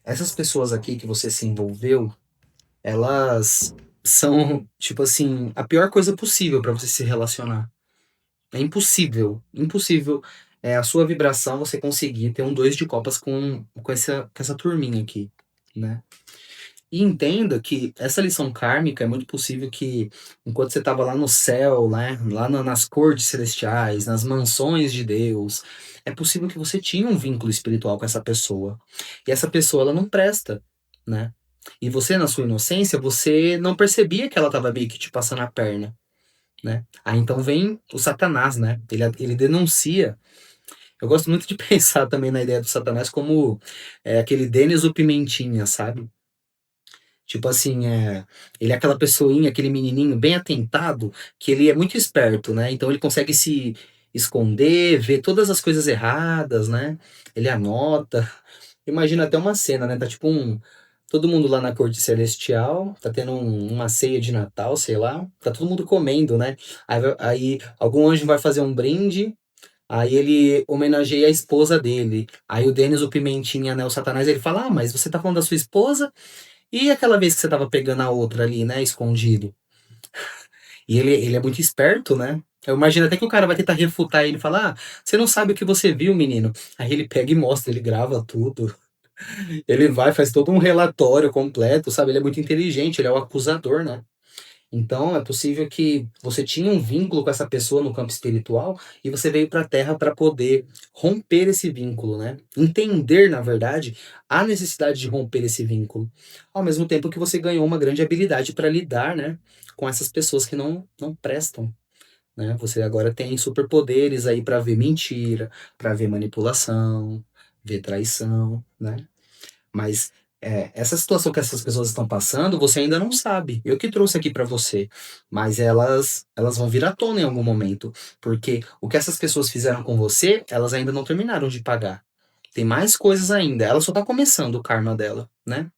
Essas pessoas aqui que você se envolveu, elas são, tipo assim, a pior coisa possível para você se relacionar. É impossível, impossível a sua vibração você conseguir ter um dois de copas com essa turminha aqui, né? E entenda que essa lição kármica é muito possível que, enquanto você estava lá no céu, né, lá nas cortes celestiais, nas mansões de Deus, é possível que você tinha um vínculo espiritual com essa pessoa. E essa pessoa, ela não presta, né? E você, na sua inocência, você não percebia que ela estava meio que te passando a perna, né? Aí então vem o Satanás, né? Ele denuncia. Eu gosto muito de pensar também na ideia do Satanás como aquele Denis o Pimentinha, sabe? Tipo assim, ele é aquela pessoinha, aquele menininho bem atentado, que ele é muito esperto, né? Então ele consegue se esconder, ver todas as coisas erradas, né? Ele anota. Imagina até uma cena, né? Tá tipo todo mundo lá na corte celestial, tá tendo uma ceia de Natal, sei lá, tá todo mundo comendo, né? Aí algum anjo vai fazer um brinde, aí ele homenageia a esposa dele. Aí o Denis, o Pimentinha, né, o Satanás, ele fala: Ah, mas você tá falando da sua esposa? E aquela vez que você tava pegando a outra ali, né, escondido? E ele é muito esperto, né? Eu imagino até que o cara vai tentar refutar ele e falar: Ah, você não sabe o que você viu, menino. Aí ele pega e mostra, ele grava tudo. Ele vai, faz todo um relatório completo, sabe? Ele é muito inteligente, ele é o acusador, né? Então, é possível que você tinha um vínculo com essa pessoa no campo espiritual e você veio para a Terra para poder romper esse vínculo, né? Entender, na verdade, a necessidade de romper esse vínculo. Ao mesmo tempo que você ganhou uma grande habilidade para lidar, né, com essas pessoas que não prestam, né? Você agora tem superpoderes aí para ver mentira, para ver manipulação, ver traição, né? Mas essa situação que essas pessoas estão passando, você ainda não sabe. Eu que trouxe aqui para você, mas elas vão vir à tona em algum momento, porque o que essas pessoas fizeram com você, elas ainda não terminaram de pagar. Tem mais coisas ainda. Ela só tá começando o karma dela, né?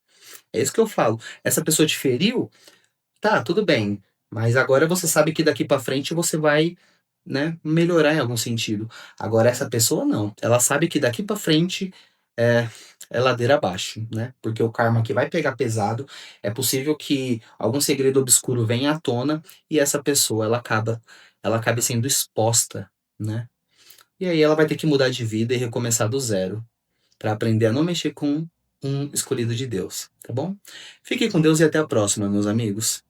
É isso que eu falo. Essa pessoa te feriu, tá, tudo bem. Mas agora você sabe que daqui pra frente você vai, né, melhorar em algum sentido. Agora essa pessoa não. Ela sabe que daqui pra frente é, é ladeira abaixo, né? Porque o karma que vai pegar pesado, é possível que algum segredo obscuro venha à tona e essa pessoa ela acabe sendo exposta, né? E aí ela vai ter que mudar de vida e recomeçar do zero pra aprender a não mexer com um escolhido de Deus, tá bom? Fique com Deus e até a próxima, meus amigos.